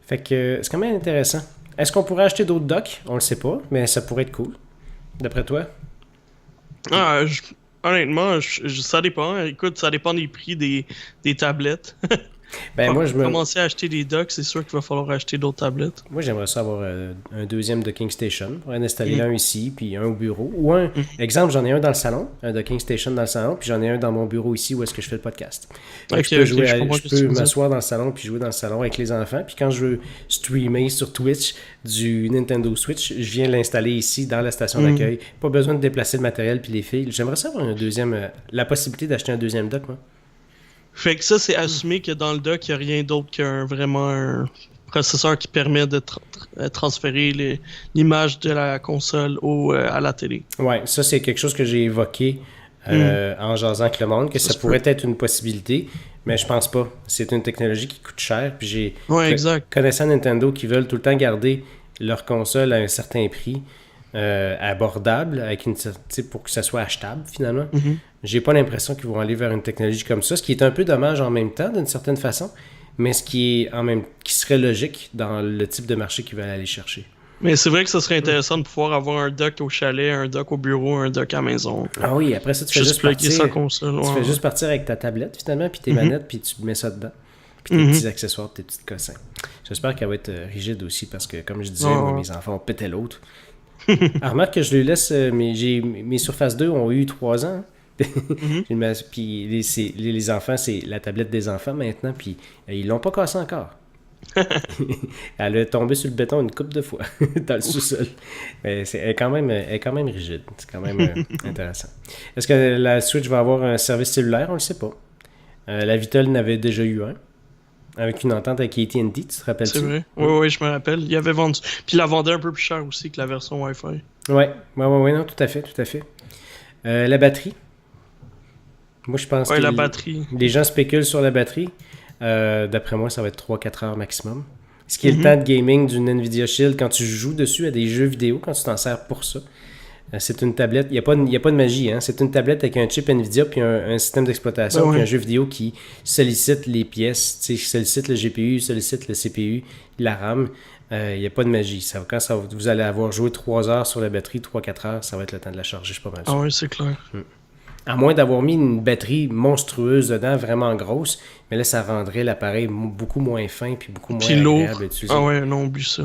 Fait que c'est quand même intéressant. Est-ce qu'on pourrait acheter d'autres docks? On le sait pas, mais ça pourrait être cool. D'après toi? Honnêtement, ça dépend. Écoute, ça dépend des prix des tablettes. Ben, moi, commencer à acheter des docks, c'est sûr qu'il va falloir acheter d'autres tablettes. Moi, j'aimerais ça avoir un deuxième docking station. On pourrait en installer un ici, puis un au bureau. Ou un, exemple, j'en ai un dans le salon, un docking station dans le salon, puis j'en ai un dans mon bureau ici où est-ce que je fais le podcast. Donc, je peux m'asseoir dans le salon, puis jouer dans le salon avec les enfants. Puis quand je veux streamer sur Twitch du Nintendo Switch, je viens l'installer ici dans la station d'accueil. Pas besoin de déplacer le matériel puis les fils. J'aimerais ça avoir la possibilité d'acheter un deuxième dock, moi. Fait que ça, c'est assumé que dans le dock, il n'y a rien d'autre qu'un processeur qui permet de transférer l'image de la console à la télé. Ouais, ça, c'est quelque chose que j'ai évoqué en jasant avec le monde, que ça pourrait être une possibilité, mais je pense pas. C'est une technologie qui coûte cher, puis connaissant Nintendo qui veulent tout le temps garder leur console à un certain prix, abordable, pour que ça soit achetable finalement. J'ai pas l'impression qu'ils vont aller vers une technologie comme ça, ce qui est un peu dommage en même temps d'une certaine façon, mais ce qui serait logique dans le type de marché qu'ils veulent aller chercher. Mais c'est vrai que ça serait intéressant de pouvoir avoir un dock au chalet, un dock au bureau, un dock à la maison. Ah oui, après ça, tu fais juste partir avec ta tablette finalement, puis tes manettes, puis tu mets ça dedans. Puis tes petits accessoires, tes petits cossins. J'espère qu'elle va être rigide aussi, parce que comme je disais, moi, mes enfants ont pété l'autre. Remarque que je lui laisse, mes Surface 2 ont eu 3 ans. Puis les enfants, c'est la tablette des enfants maintenant, puis ils l'ont pas cassé encore. Elle est tombée sur le béton une couple de fois dans le sous-sol. Mais elle est quand même rigide. C'est quand même intéressant. Est-ce que la Switch va avoir un service cellulaire? On le sait pas. La Vitol n'avait déjà eu un. Avec une entente avec AT&T, tu te rappelles-tu? C'est vrai. Oui, je me rappelle. Il avait vendu. Puis il la vendait un peu plus cher aussi que la version Wi-Fi. Oui, non, tout à fait. La batterie? Moi, je pense Ouais, que la batterie. les gens spéculent sur la batterie. D'après moi, ça va être 3-4 heures maximum. Ce qui est le temps de gaming d'une Nvidia Shield quand tu joues dessus à des jeux vidéo, quand tu t'en sers pour ça. C'est une tablette, il n'y a pas de magie, hein? C'est une tablette avec un chip Nvidia puis un système d'exploitation puis un jeu vidéo qui sollicite les pièces, sollicite le GPU, sollicite le CPU, la RAM. Il n'y a pas de magie. Vous allez avoir joué 3 heures sur la batterie, 3-4 heures, ça va être le temps de la charger, je suis pas mal sûr. Ah oui, c'est clair. À moins d'avoir mis une batterie monstrueuse dedans, vraiment grosse, mais là, ça rendrait l'appareil beaucoup moins fin puis beaucoup moins agréable à utiliser. Ah ouais, non, oublie ça.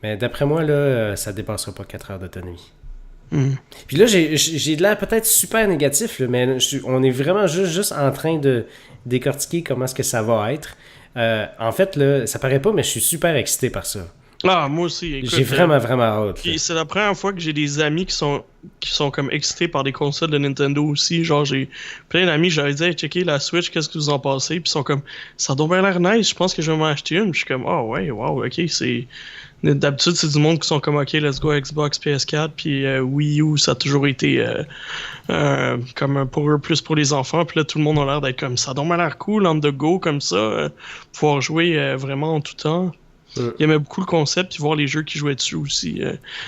Mais d'après moi, là, ça dépassera pas 4 heures d'autonomie. Puis là, j'ai de l'air peut-être super négatif, là, mais on est vraiment juste en train de décortiquer comment est-ce que ça va être. En fait, là, ça paraît pas, mais je suis super excité par ça. Ah, moi aussi. Écoute, j'ai vraiment hâte. C'est la première fois que j'ai des amis qui sont comme excités par des consoles de Nintendo aussi. Genre, j'ai plein d'amis, j'avais dit, hey, checker la Switch, qu'est-ce que vous en pensez? Puis ils sont comme, ça doit bien l'air nice, je pense que je vais m'en acheter une. Puis je suis comme, oh ouais, wow, ok, c'est... D'habitude, c'est du monde qui sont comme, ok, let's go Xbox, PS4, puis Wii U, ça a toujours été comme plus pour les enfants. Puis là, tout le monde a l'air d'être comme, ça a donc l'air cool, on the go, comme ça, pouvoir jouer vraiment en tout temps. Il aimait beaucoup le concept, puis voir les jeux qui jouaient dessus aussi.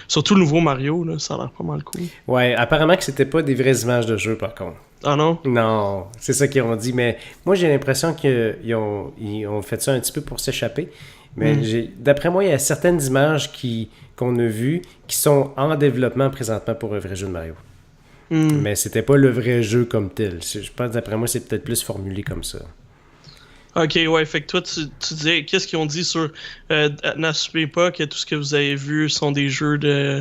Surtout le nouveau Mario, là, ça a l'air pas mal cool. Ouais, apparemment que c'était pas des vraies images de jeu, par contre. Ah non? Non, c'est ça qu'ils ont dit, mais moi, j'ai l'impression qu'ils ont fait ça un petit peu pour s'échapper. Mais d'après moi, il y a certaines images qu'on a vues qui sont en développement présentement pour un vrai jeu de Mario. Mais c'était pas le vrai jeu comme tel. Je pense, d'après moi, c'est peut-être plus formulé comme ça. Ok, ouais, fait que toi, tu disais, qu'est-ce qu'ils ont dit sur n'assumez pas que tout ce que vous avez vu sont des jeux de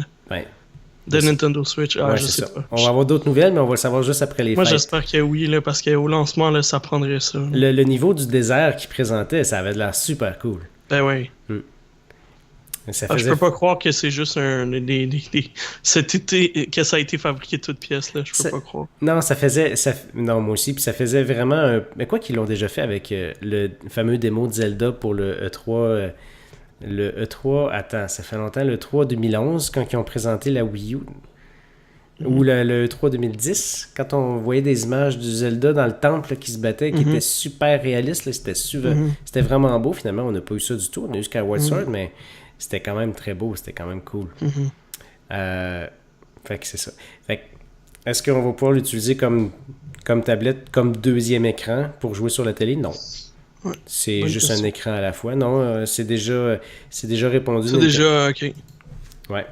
Nintendo Switch. Ah, je sais pas. On va avoir d'autres nouvelles, mais on va le savoir juste après les fêtes. Moi, j'espère que oui, là, parce qu'au lancement, là, ça prendrait ça. Le niveau du désert qu'ils présentaient, ça avait de l'air super cool. Ben oui. Je peux pas croire que c'est juste cet été que ça a été fabriqué de toutes pièces, là. Je peux pas croire. Non, non, moi aussi. Puis ça faisait vraiment mais quoi qu'ils l'ont déjà fait avec le fameux démo de Zelda pour le E3. Le E3, attends, ça fait longtemps, le E3 2011, quand ils ont présenté la Wii U. Ou le E3 2010, quand on voyait des images du Zelda dans le temple là, qui se battait, qui était super réaliste, là, c'était vraiment beau. Finalement, on n'a pas eu ça du tout. On a eu Skyward Sword, mais c'était quand même très beau, c'était quand même cool. Fait que c'est ça. Fait que, est-ce qu'on va pouvoir l'utiliser comme tablette, comme deuxième écran pour jouer sur la télé? Non. Ouais, c'est juste un écran à la fois. Non, c'est déjà répondu. C'est déjà, ok. Ouais.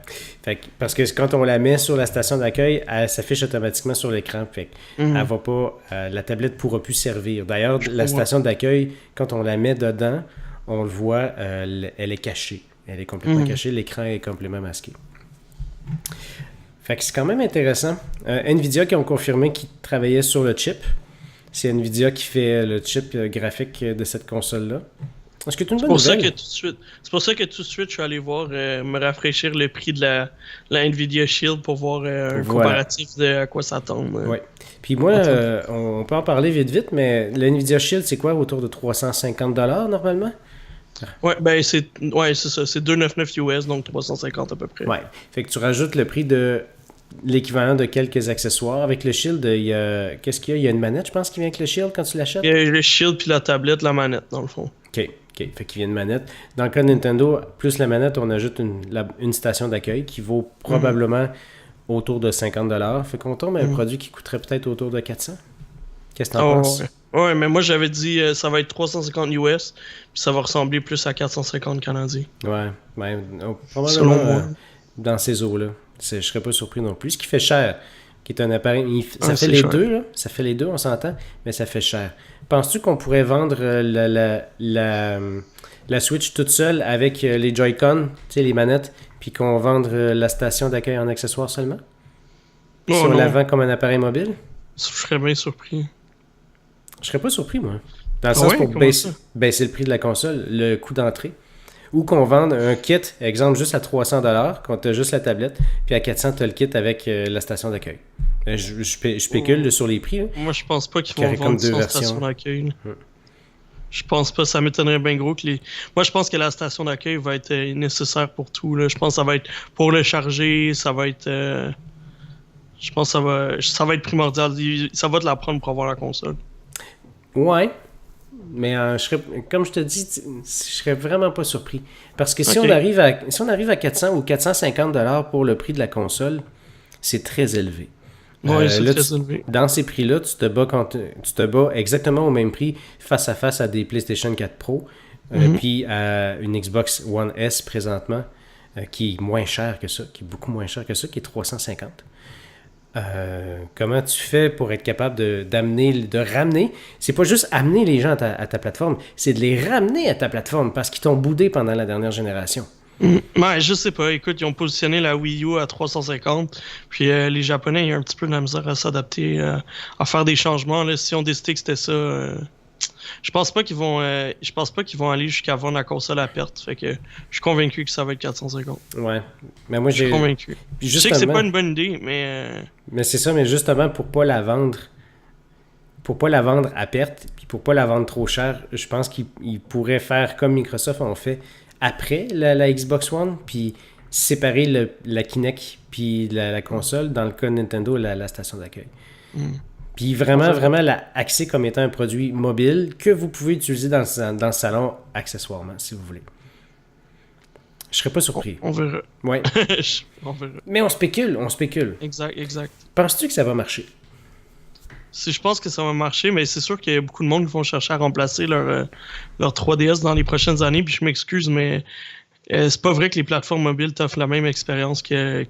Fait que, parce que quand on la met sur la station d'accueil, elle s'affiche automatiquement sur l'écran. Fait que elle va pas, la tablette pourra plus servir. D'ailleurs, la station d'accueil, quand on la met dedans, on le voit, elle est cachée. Elle est complètement cachée. L'écran est complètement masqué. Fait que c'est quand même intéressant. Nvidia qui ont confirmé qu'ils travaillaient sur le chip. C'est Nvidia qui fait le chip graphique de cette console-là. Est-ce que tu me c'est pour ça que tout de suite, je suis allé voir, me rafraîchir le prix de la Nvidia Shield pour voir un comparatif de à quoi ça tombe. Ouais. Puis moi, on peut en parler vite, mais la Nvidia Shield, c'est quoi, autour de 350$ normalement? Ouais, ben c'est ça, c'est 299 US, donc 350 à peu près. Ouais. Fait que tu rajoutes le prix de l'équivalent de quelques accessoires. Avec le Shield, qu'est-ce qu'il y a? Il y a une manette, je pense, qui vient avec le Shield quand tu l'achètes? Il y a le Shield puis la tablette, la manette, dans le fond. OK. Fait qu'il y a une manette. Dans le cas de Nintendo, plus la manette, on ajoute une station d'accueil qui vaut probablement autour de 50$. Fait qu'on tombe à un produit qui coûterait peut-être autour de 400$. Qu'est-ce que t'en penses? Ouais, mais moi j'avais dit ça va être 350 US, puis ça va ressembler plus à 450 canadiens. Ouais, probablement dans ces eaux-là. Je serais pas surpris non plus. Ce qui fait cher, qui est un appareil. Ça fait les deux, là. Ça fait les deux, on s'entend, mais ça fait cher. Penses-tu qu'on pourrait vendre la Switch toute seule avec les Joy-Con, tu sais, les manettes, puis qu'on vende la station d'accueil en accessoire seulement? Si on la vend comme un appareil mobile? Je serais bien surpris. Je serais pas surpris, moi. Dans le sens pour baisser le prix de la console, le coût d'entrée. Ou qu'on vende un kit, exemple, juste à 300$, qu'on t'a juste la tablette, puis à 400$, t'as le kit avec la station d'accueil. Je spécule sur les prix. Hein. Moi, je pense pas qu'ils vont vendre sans station d'accueil. Je pense pas, ça m'étonnerait bien gros que les... Moi, je pense que la station d'accueil va être nécessaire pour tout. Là. Je pense que ça va être pour le charger, ça va être... Je pense que ça va être primordial. Ça va te la prendre pour avoir la console. Ouais. Mais comme je te dis, je serais vraiment pas surpris. Parce que si Ok. on arrive à 400 ou 450 $ pour le prix de la console, c'est très élevé. Ouais, c'est Là, très élevé. dans ces prix-là, tu te bats exactement au même prix face à face à des PlayStation 4 Pro, puis à une Xbox One S présentement, qui est moins cher que ça, qui est beaucoup moins cher que ça, qui est 350. Comment tu fais pour être capable de ramener, c'est pas juste amener les gens à ta plateforme, c'est de les ramener à ta plateforme parce qu'ils t'ont boudé pendant la dernière génération. Ouais, je sais pas. Écoute, ils ont positionné la Wii U à 350. Puis les Japonais, ils ont un petit peu de la misère à s'adapter, à faire des changements. Là. Si on décidait que c'était ça, je pense pas qu'ils vont aller jusqu'à vendre la console à perte. Fait que je suis convaincu que ça va être 450. Ouais. Mais moi, Je suis convaincu. Puis Je sais que c'est justement, pas une bonne idée, mais mais c'est ça, mais justement, pour pas la vendre à perte, puis pour pas la vendre trop cher, je pense qu'ils pourraient faire comme Microsoft ont fait après la Xbox One, puis séparer la Kinect puis la console, dans le cas de Nintendo, la station d'accueil. Puis vraiment la axer comme étant un produit mobile que vous pouvez utiliser dans le salon accessoirement, si vous voulez. Je serais pas surpris. on verra. Ouais. On verra. Mais on spécule. Exact. Penses-tu que ça va marcher? Si je pense que ça va marcher, mais c'est sûr qu'il y a beaucoup de monde qui vont chercher à remplacer leur 3DS dans les prochaines années. Puis je m'excuse, mais c'est pas vrai que les plateformes mobiles t'offrent la même expérience que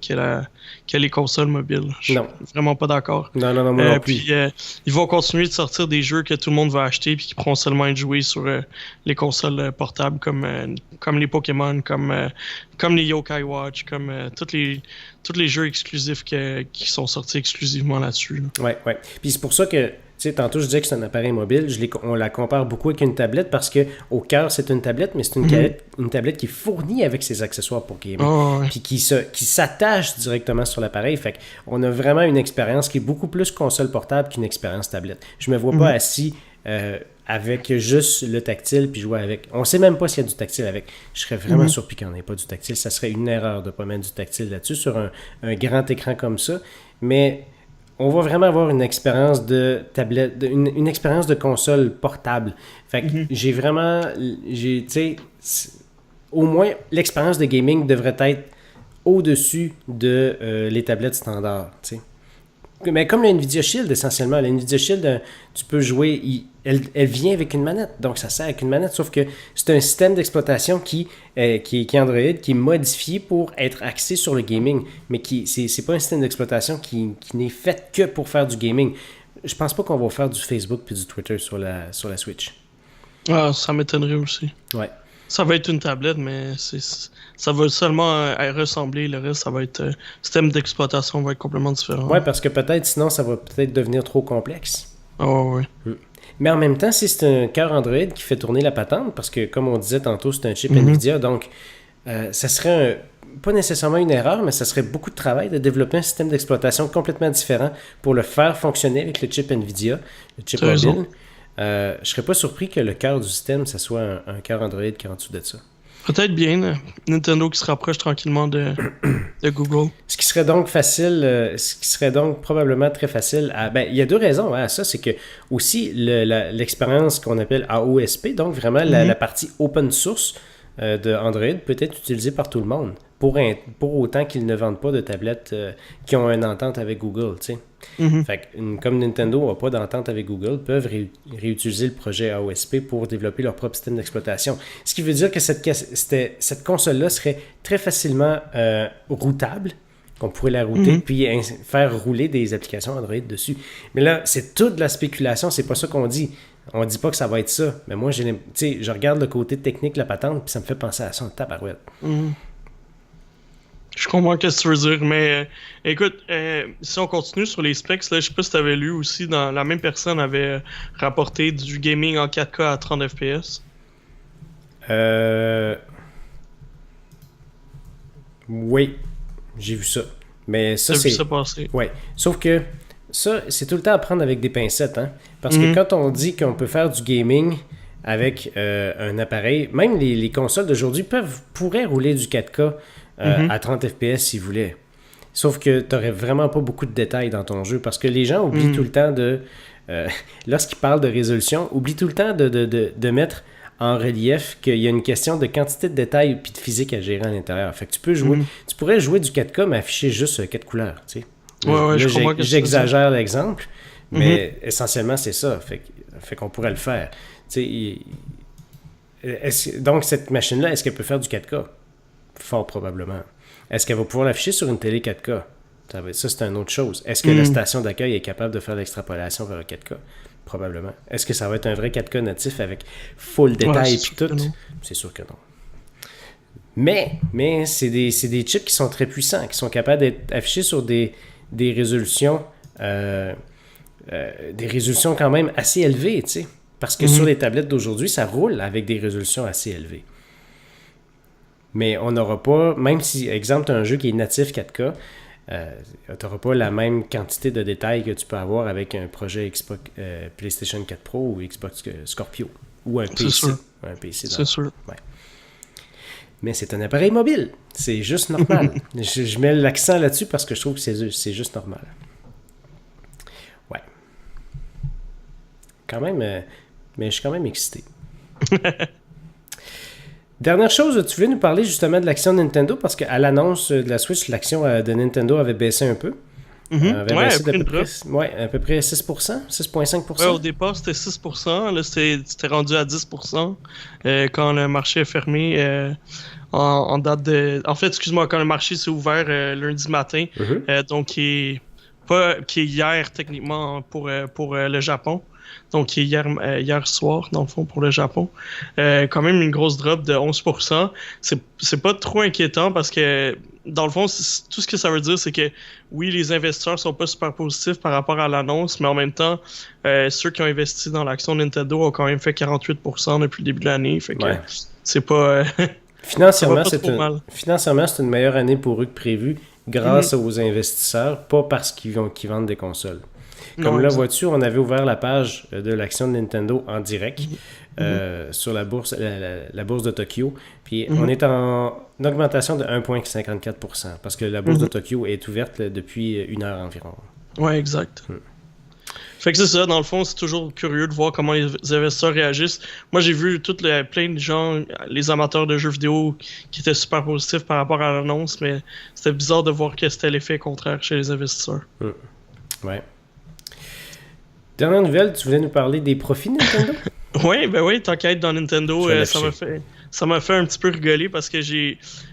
les consoles mobiles. Je suis Non. vraiment pas d'accord. Non, moi non plus. Puis ils vont continuer de sortir des jeux que tout le monde va acheter puis qui pourront seulement être joués sur les consoles portables comme les Pokémon, comme les Yokai Watch, comme tous les jeux exclusifs qui sont sortis exclusivement là-dessus. Là. Ouais. Puis c'est pour ça que, tu sais, tantôt je disais que c'est un appareil mobile, on la compare beaucoup avec une tablette parce que au cœur c'est une tablette, mais c'est une tablette qui est fournie avec ses accessoires pour gamer. Oh, ouais. Puis qui s'attache directement sur l'appareil. Fait qu'on a vraiment une expérience qui est beaucoup plus console portable qu'une expérience tablette. Je me vois pas assis avec juste le tactile puis jouer avec. On sait même pas s'il y a du tactile avec. Je serais vraiment surpris qu'il n'y en ait pas du tactile. Ça serait une erreur de ne pas mettre du tactile là-dessus sur un grand écran comme ça. Mais on va vraiment avoir une expérience de tablette, une expérience de console portable. Fait que tu sais, au moins l'expérience de gaming devrait être au-dessus de les tablettes standards, tu sais. Mais comme la Nvidia Shield, essentiellement, la Nvidia Shield, tu peux jouer, elle vient avec une manette, donc ça sert avec une manette, sauf que c'est un système d'exploitation qui est Android, qui est modifié pour être axé sur le gaming, mais c'est pas un système d'exploitation qui n'est fait que pour faire du gaming. Je pense pas qu'on va faire du Facebook puis du Twitter sur la Switch. Ah, ça m'étonnerait aussi. Ouais. Ça va être une tablette, mais ça va seulement ressembler. Le reste, ça va être... le système d'exploitation va être complètement différent. Ouais, parce que peut-être, sinon, ça va peut-être devenir trop complexe. Oh, ouais. Mais en même temps, si c'est un cœur Android qui fait tourner la patente, parce que, comme on disait tantôt, c'est un chip Nvidia, donc ça serait pas nécessairement une erreur, mais ça serait beaucoup de travail de développer un système d'exploitation complètement différent pour le faire fonctionner avec le chip Nvidia, le chip mobile. Je serais pas surpris que le cœur du système, ça soit un cœur Android qui est en dessous de ça. Peut-être bien Nintendo qui se rapproche tranquillement de Google. Ce qui serait donc probablement très facile il y a deux raisons à ça, c'est que aussi l'expérience qu'on appelle AOSP, donc vraiment la partie open source de Android peut être utilisée par tout le monde, pour autant qu'ils ne vendent pas de tablettes qui ont une entente avec Google, tu sais. Fait que, comme Nintendo n'a pas d'entente avec Google, peuvent réutiliser le projet AOSP pour développer leur propre système d'exploitation. Ce qui veut dire que cette console-là serait très facilement routable, qu'on pourrait la router, puis faire rouler des applications Android dessus. Mais là, c'est toute de la spéculation, c'est pas ça qu'on dit. On dit pas que ça va être ça. Mais moi, je regarde le côté technique de la patente, puis ça me fait penser à ça en tabarouette. Je comprends ce que tu veux dire, mais écoute, si on continue sur les specs, là, je sais pas si tu avais lu aussi, la même personne avait rapporté du gaming en 4K à 30 FPS. Oui, j'ai vu ça. Mais ça, T'as c'est... vu ça passer. Ouais. Sauf que ça, c'est tout le temps à prendre avec des pincettes, hein? Parce que quand on dit qu'on peut faire du gaming avec un appareil, même les consoles d'aujourd'hui pourraient rouler du 4K à 30 FPS s'ils voulaient. Sauf que tu n'aurais vraiment pas beaucoup de détails dans ton jeu parce que les gens oublient tout le temps de... lorsqu'ils parlent de résolution, oublient tout le temps de mettre en relief qu'il y a une question de quantité de détails puis de physique à gérer à l'intérieur. Fait que tu peux jouer... Tu pourrais jouer du 4K mais afficher juste 4 couleurs, tu sais. Ouais, je comprends que j'exagère l'exemple, mais essentiellement, c'est ça. Fait qu'on pourrait le faire. Tu sais, donc, cette machine-là, est-ce qu'elle peut faire du 4K? Fort probablement. Est-ce qu'elle va pouvoir l'afficher sur une télé 4K? Ça, c'est une autre chose. Est-ce que la station d'accueil est capable de faire l'extrapolation vers le 4K? Probablement. Est-ce que ça va être un vrai 4K natif avec full détail et tout? C'est sûr que non. Mais c'est des chips qui sont très puissants, qui sont capables d'être affichés sur des résolutions quand même assez élevées, tu sais. Parce que sur les tablettes d'aujourd'hui, ça roule avec des résolutions assez élevées. Mais on n'aura pas, même si, exemple, tu as un jeu qui est natif 4K, tu n'auras pas la même quantité de détails que tu peux avoir avec un projet Xbox, PlayStation 4 Pro ou Xbox Scorpio. Ou un PC. C'est sûr. Un PC c'est sûr. Ouais. Mais c'est un appareil mobile. C'est juste normal. je mets l'accent là-dessus parce que je trouve que c'est juste normal. Ouais. Quand même, mais je suis quand même excité. Dernière chose, tu voulais nous parler justement de l'action de Nintendo parce qu'à l'annonce de la Switch, l'action de Nintendo avait baissé un peu. Avait baissé d'à peu près, à peu près 6%, 6,5%. Ouais, au départ, c'était 6%. Là, c'était rendu à 10% quand le marché est fermé. En date de... En fait, excuse-moi, quand le marché s'est ouvert lundi matin, donc qui est hier techniquement pour le Japon. Donc, qui est hier soir, dans le fond, pour le Japon. Quand même une grosse drop de 11%. C'est pas trop inquiétant parce que, dans le fond, tout ce que ça veut dire, c'est que, oui, les investisseurs sont pas super positifs par rapport à l'annonce, mais en même temps, ceux qui ont investi dans l'action Nintendo ont quand même fait 48% depuis le début de l'année. Fait que c'est pas... Financièrement, c'est une meilleure année pour eux que prévu grâce aux investisseurs, pas parce qu'ils vendent des consoles. Comme là, vois-tu, on avait ouvert la page de l'action de Nintendo en direct sur la bourse de Tokyo. Puis on est en augmentation de 1,54% parce que la bourse de Tokyo est ouverte depuis 1 heure environ. Ouais, exact. Fait que c'est ça, dans le fond, c'est toujours curieux de voir comment les investisseurs réagissent. Moi, j'ai vu plein de gens, les amateurs de jeux vidéo, qui étaient super positifs par rapport à l'annonce, mais c'était bizarre de voir que c'était l'effet contraire chez les investisseurs. Ouais. Dernière nouvelle, tu voulais nous parler des profits de Nintendo? Oui, tant qu'à être dans Nintendo, ça m'a fait un petit peu rigoler parce que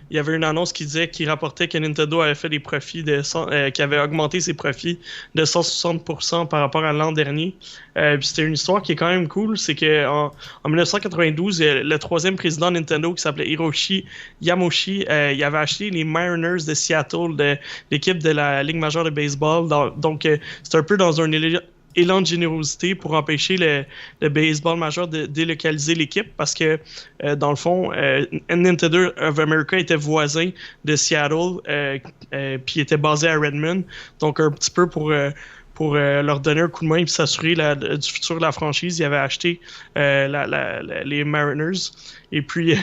il y avait une annonce qui rapportait que Nintendo avait fait des profits qui avait augmenté ses profits de 160% par rapport à l'an dernier. Puis c'était une histoire qui est quand même cool, c'est que en 1992, le troisième président de Nintendo qui s'appelait Hiroshi Yamauchi, il avait acheté les Mariners de Seattle, de l'équipe de la Ligue majeure de baseball. Donc c'est un peu dans un élan de générosité pour empêcher le baseball majeur de délocaliser l'équipe parce que, dans le fond, Nintendo of America était voisin de Seattle puis était basé à Redmond. Donc, un petit peu pour leur donner un coup de main et s'assurer du futur de la franchise, ils avaient acheté les Mariners. Et puis,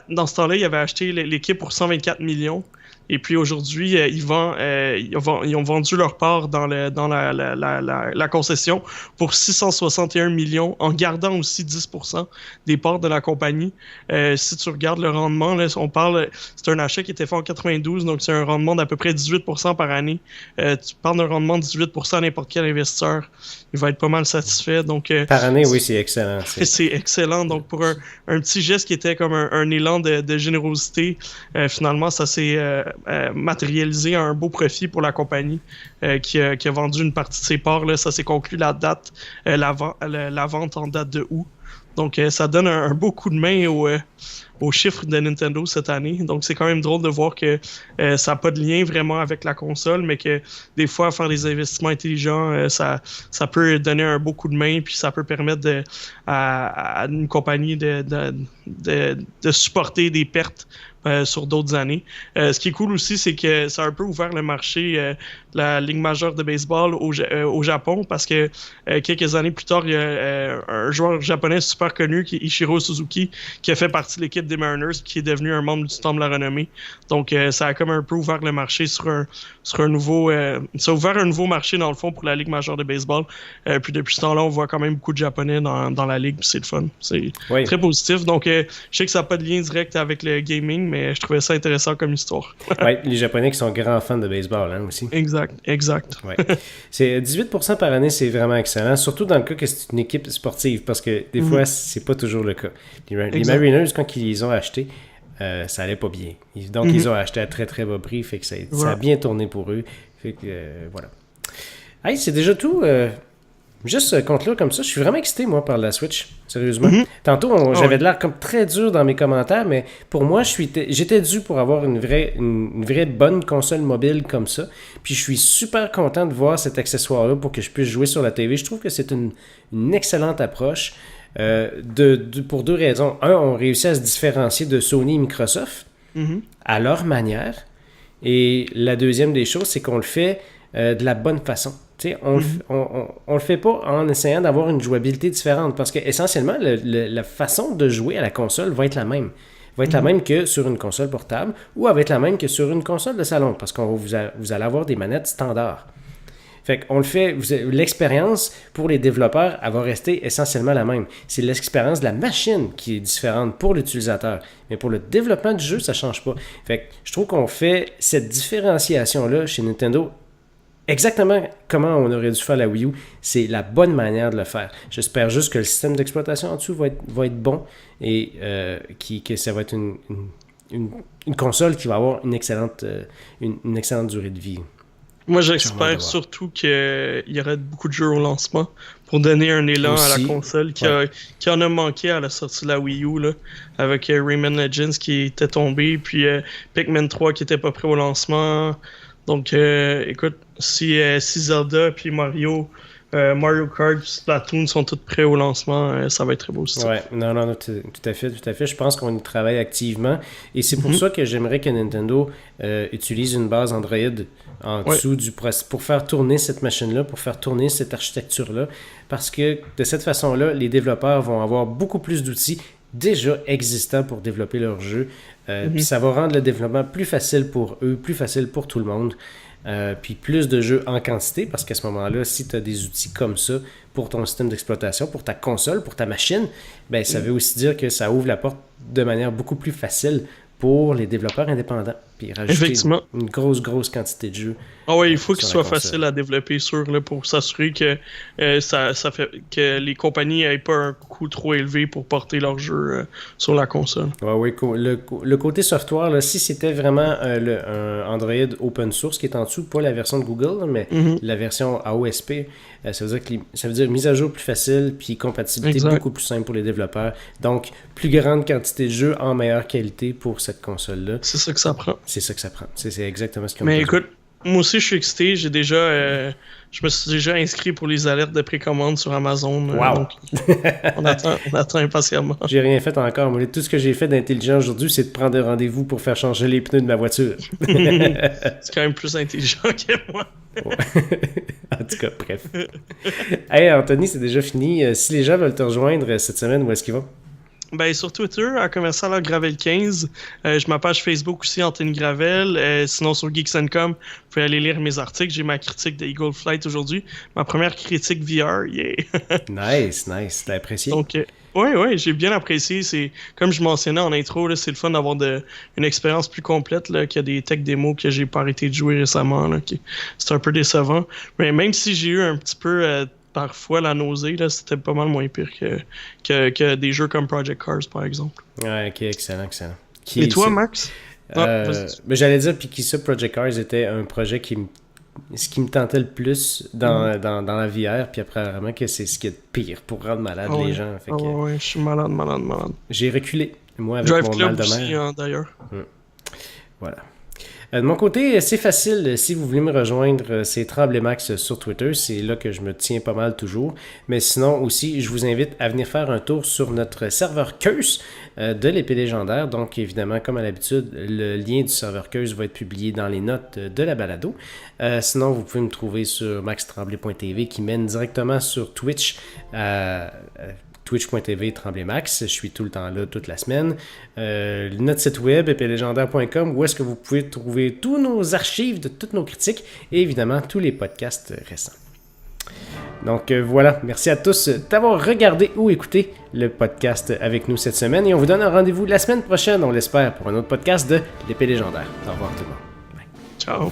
dans ce temps-là, ils avaient acheté l'équipe pour 124 millions. Et puis aujourd'hui, ils ont vendu leur part dans la concession pour 661 millions, en gardant aussi 10% des parts de la compagnie. Si tu regardes le rendement, là, c'est un achat qui était fait en 92, donc c'est un rendement d'à peu près 18% par année. Tu parles d'un rendement de 18% à n'importe quel investisseur, il va être pas mal satisfait. Donc, par année, oui, c'est excellent. C'est excellent. Donc, pour un petit geste qui était comme un élan de générosité, finalement, ça s'est matérialisé un beau profit pour la compagnie qui a vendu une partie de ses parts. Là, ça s'est conclu la vente en date de août. Donc, ça donne un beau coup de main aux chiffres de Nintendo cette année. Donc, c'est quand même drôle de voir que ça n'a pas de lien vraiment avec la console, mais que des fois, faire des investissements intelligents, ça peut donner un beau coup de main, puis ça peut permettre à une compagnie de supporter des pertes sur d'autres années. Ce qui est cool aussi, c'est que ça a un peu ouvert le marché de la Ligue majeure de baseball au Japon, parce que quelques années plus tard, il y a un joueur japonais super connu, qui est Ichiro Suzuki, qui a fait partie de l'équipe des Mariners, qui est devenu un membre du Temple de la Renommée. Donc, ça a comme un peu ouvert le marché sur un nouveau... ça a ouvert un nouveau marché, dans le fond, pour la Ligue majeure de baseball. Puis depuis ce temps-là, on voit quand même beaucoup de Japonais dans la Ligue, puis c'est le fun. C'est très positif. Donc, je sais que ça n'a pas de lien direct avec le gaming, mais je trouvais ça intéressant comme histoire. Oui, les Japonais qui sont grands fans de baseball, hein, aussi. Exact. Ouais. C'est 18% par année, c'est vraiment excellent, surtout dans le cas que c'est une équipe sportive, parce que des fois, c'est pas toujours le cas. Les Mariners, quand ils les ont achetés, ça allait pas bien. Donc, ils ont acheté à très très bas prix, fait que ça a bien tourné pour eux. Fait que, voilà. Hey, c'est déjà tout. Juste contre là, comme ça, je suis vraiment excité, moi, par la Switch. Sérieusement. Tantôt, j'avais de l'air comme très dur dans mes commentaires, mais pour moi, j'étais dû pour avoir une vraie bonne console mobile comme ça. Puis je suis super content de voir cet accessoire-là pour que je puisse jouer sur la TV. Je trouve que c'est une excellente approche pour deux raisons. Un, on réussit à se différencier de Sony et Microsoft à leur manière. Et la deuxième des choses, c'est qu'on le fait de la bonne façon. On le fait pas en essayant d'avoir une jouabilité différente, parce que essentiellement la façon de jouer à la console va être la même. Va être la même que sur une console portable, ou elle va être la même que sur une console de salon, parce que vous allez avoir des manettes standards. Fait qu'on le fait, l'expérience pour les développeurs, elle va rester essentiellement la même. C'est l'expérience de la machine qui est différente pour l'utilisateur. Mais pour le développement du jeu, ça change pas. Fait que je trouve qu'on fait cette différenciation-là chez Nintendo exactement comment on aurait dû faire la Wii U. C'est la bonne manière de le faire. J'espère juste que le système d'exploitation en dessous va être bon et que ça va être une console qui va avoir une excellente durée de vie. Moi, j'espère surtout qu'il y aurait beaucoup de jeux au lancement pour donner un élan à la console qui en a manqué à la sortie de la Wii U, là, avec Rayman Legends qui était tombé, puis Pikmin 3 qui était pas prêt au lancement. Donc, écoute, si Zelda puis Mario Kart, Splatoon sont tous prêts au lancement, ça va être très beau aussi. Ouais, non, tout à fait. Je pense qu'on y travaille activement. Et c'est pour ça que j'aimerais que Nintendo utilise une base Android en dessous pour faire tourner cette machine-là, pour faire tourner cette architecture-là. Parce que de cette façon-là, les développeurs vont avoir beaucoup plus d'outils déjà existants pour développer leur jeu. Puis ça va rendre le développement plus facile pour eux, plus facile pour tout le monde. Puis plus de jeux en quantité, parce qu'à ce moment-là, si tu as des outils comme ça pour ton système d'exploitation, pour ta console, pour ta machine, ben ça veut aussi dire que ça ouvre la porte de manière beaucoup plus facile pour les développeurs indépendants. Puis rajouter une grosse quantité de jeux. Ah ouais, il faut qu'il soit facile à développer pour s'assurer que ça fait que les compagnies n'aient pas un coût trop élevé pour porter leur jeu sur la console. Oui, le côté software, là, si c'était vraiment un Android open source qui est en dessous, pas la version de Google, mais la version AOSP, ça veut dire mise à jour plus facile, puis compatibilité beaucoup plus simple pour les développeurs. Donc, plus grande quantité de jeux en meilleure qualité pour cette console-là. C'est ça que ça prend. C'est ça que ça prend. C'est exactement ce qu'on Mais écoute, moi aussi je suis excité. Je me suis déjà inscrit pour les alertes de précommande sur Amazon. Wow! Donc, on attend impatiemment. J'ai rien fait encore. Moi, tout ce que j'ai fait d'intelligent aujourd'hui, c'est de prendre un rendez-vous pour faire changer les pneus de ma voiture. C'est quand même plus intelligent que moi. En tout cas, bref. Hey Anthony, c'est déjà fini. Si les gens veulent te rejoindre cette semaine, où est-ce qu'ils vont? Ben, sur Twitter, à commercial Gravel15. J'ai ma page Facebook aussi, Anthony Gravel. Sinon, sur Geeks.com, vous pouvez aller lire mes articles. J'ai ma critique de Eagle Flight aujourd'hui. Ma première critique VR, yeah! Nice. T'as apprécié? Donc, oui, j'ai bien apprécié. C'est comme je mentionnais en intro, là, c'est le fun d'avoir une expérience plus complète, là, qu'il y a des tech démos que j'ai pas arrêté de jouer récemment. Là, c'est un peu décevant. Mais même si j'ai eu un petit peu... parfois la nausée, là, c'était pas mal moins pire que des jeux comme Project Cars, par exemple. Ouais, ok, excellent. Et toi, Max? J'allais dire, puis Project Cars était un projet ce qui me tentait le plus dans la VR, puis apparemment que c'est ce qui est de pire pour rendre malade les gens. Fait que, je suis malade. J'ai reculé, moi, avec Drive mon Club mal de mer. aussi, d'ailleurs. Voilà. De mon côté, c'est facile. Si vous voulez me rejoindre, c'est TremblayMax sur Twitter. C'est là que je me tiens pas mal toujours. Mais sinon aussi, je vous invite à venir faire un tour sur notre serveur Curse de l'épée légendaire. Donc évidemment, comme à l'habitude, le lien du serveur Curse va être publié dans les notes de la balado. Sinon, vous pouvez me trouver sur maxtremblay.tv qui mène directement sur Twitch. Twitch.tv TremblayMax, je suis tout le temps là, toute la semaine. Notre site web, épélégendaire.com, où est-ce que vous pouvez trouver tous nos archives de toutes nos critiques et évidemment tous les podcasts récents. Donc voilà, merci à tous d'avoir regardé ou écouté le podcast avec nous cette semaine et on vous donne un rendez-vous la semaine prochaine, on l'espère, pour un autre podcast de l'épée légendaire. Au revoir tout le monde. Bye. Ciao.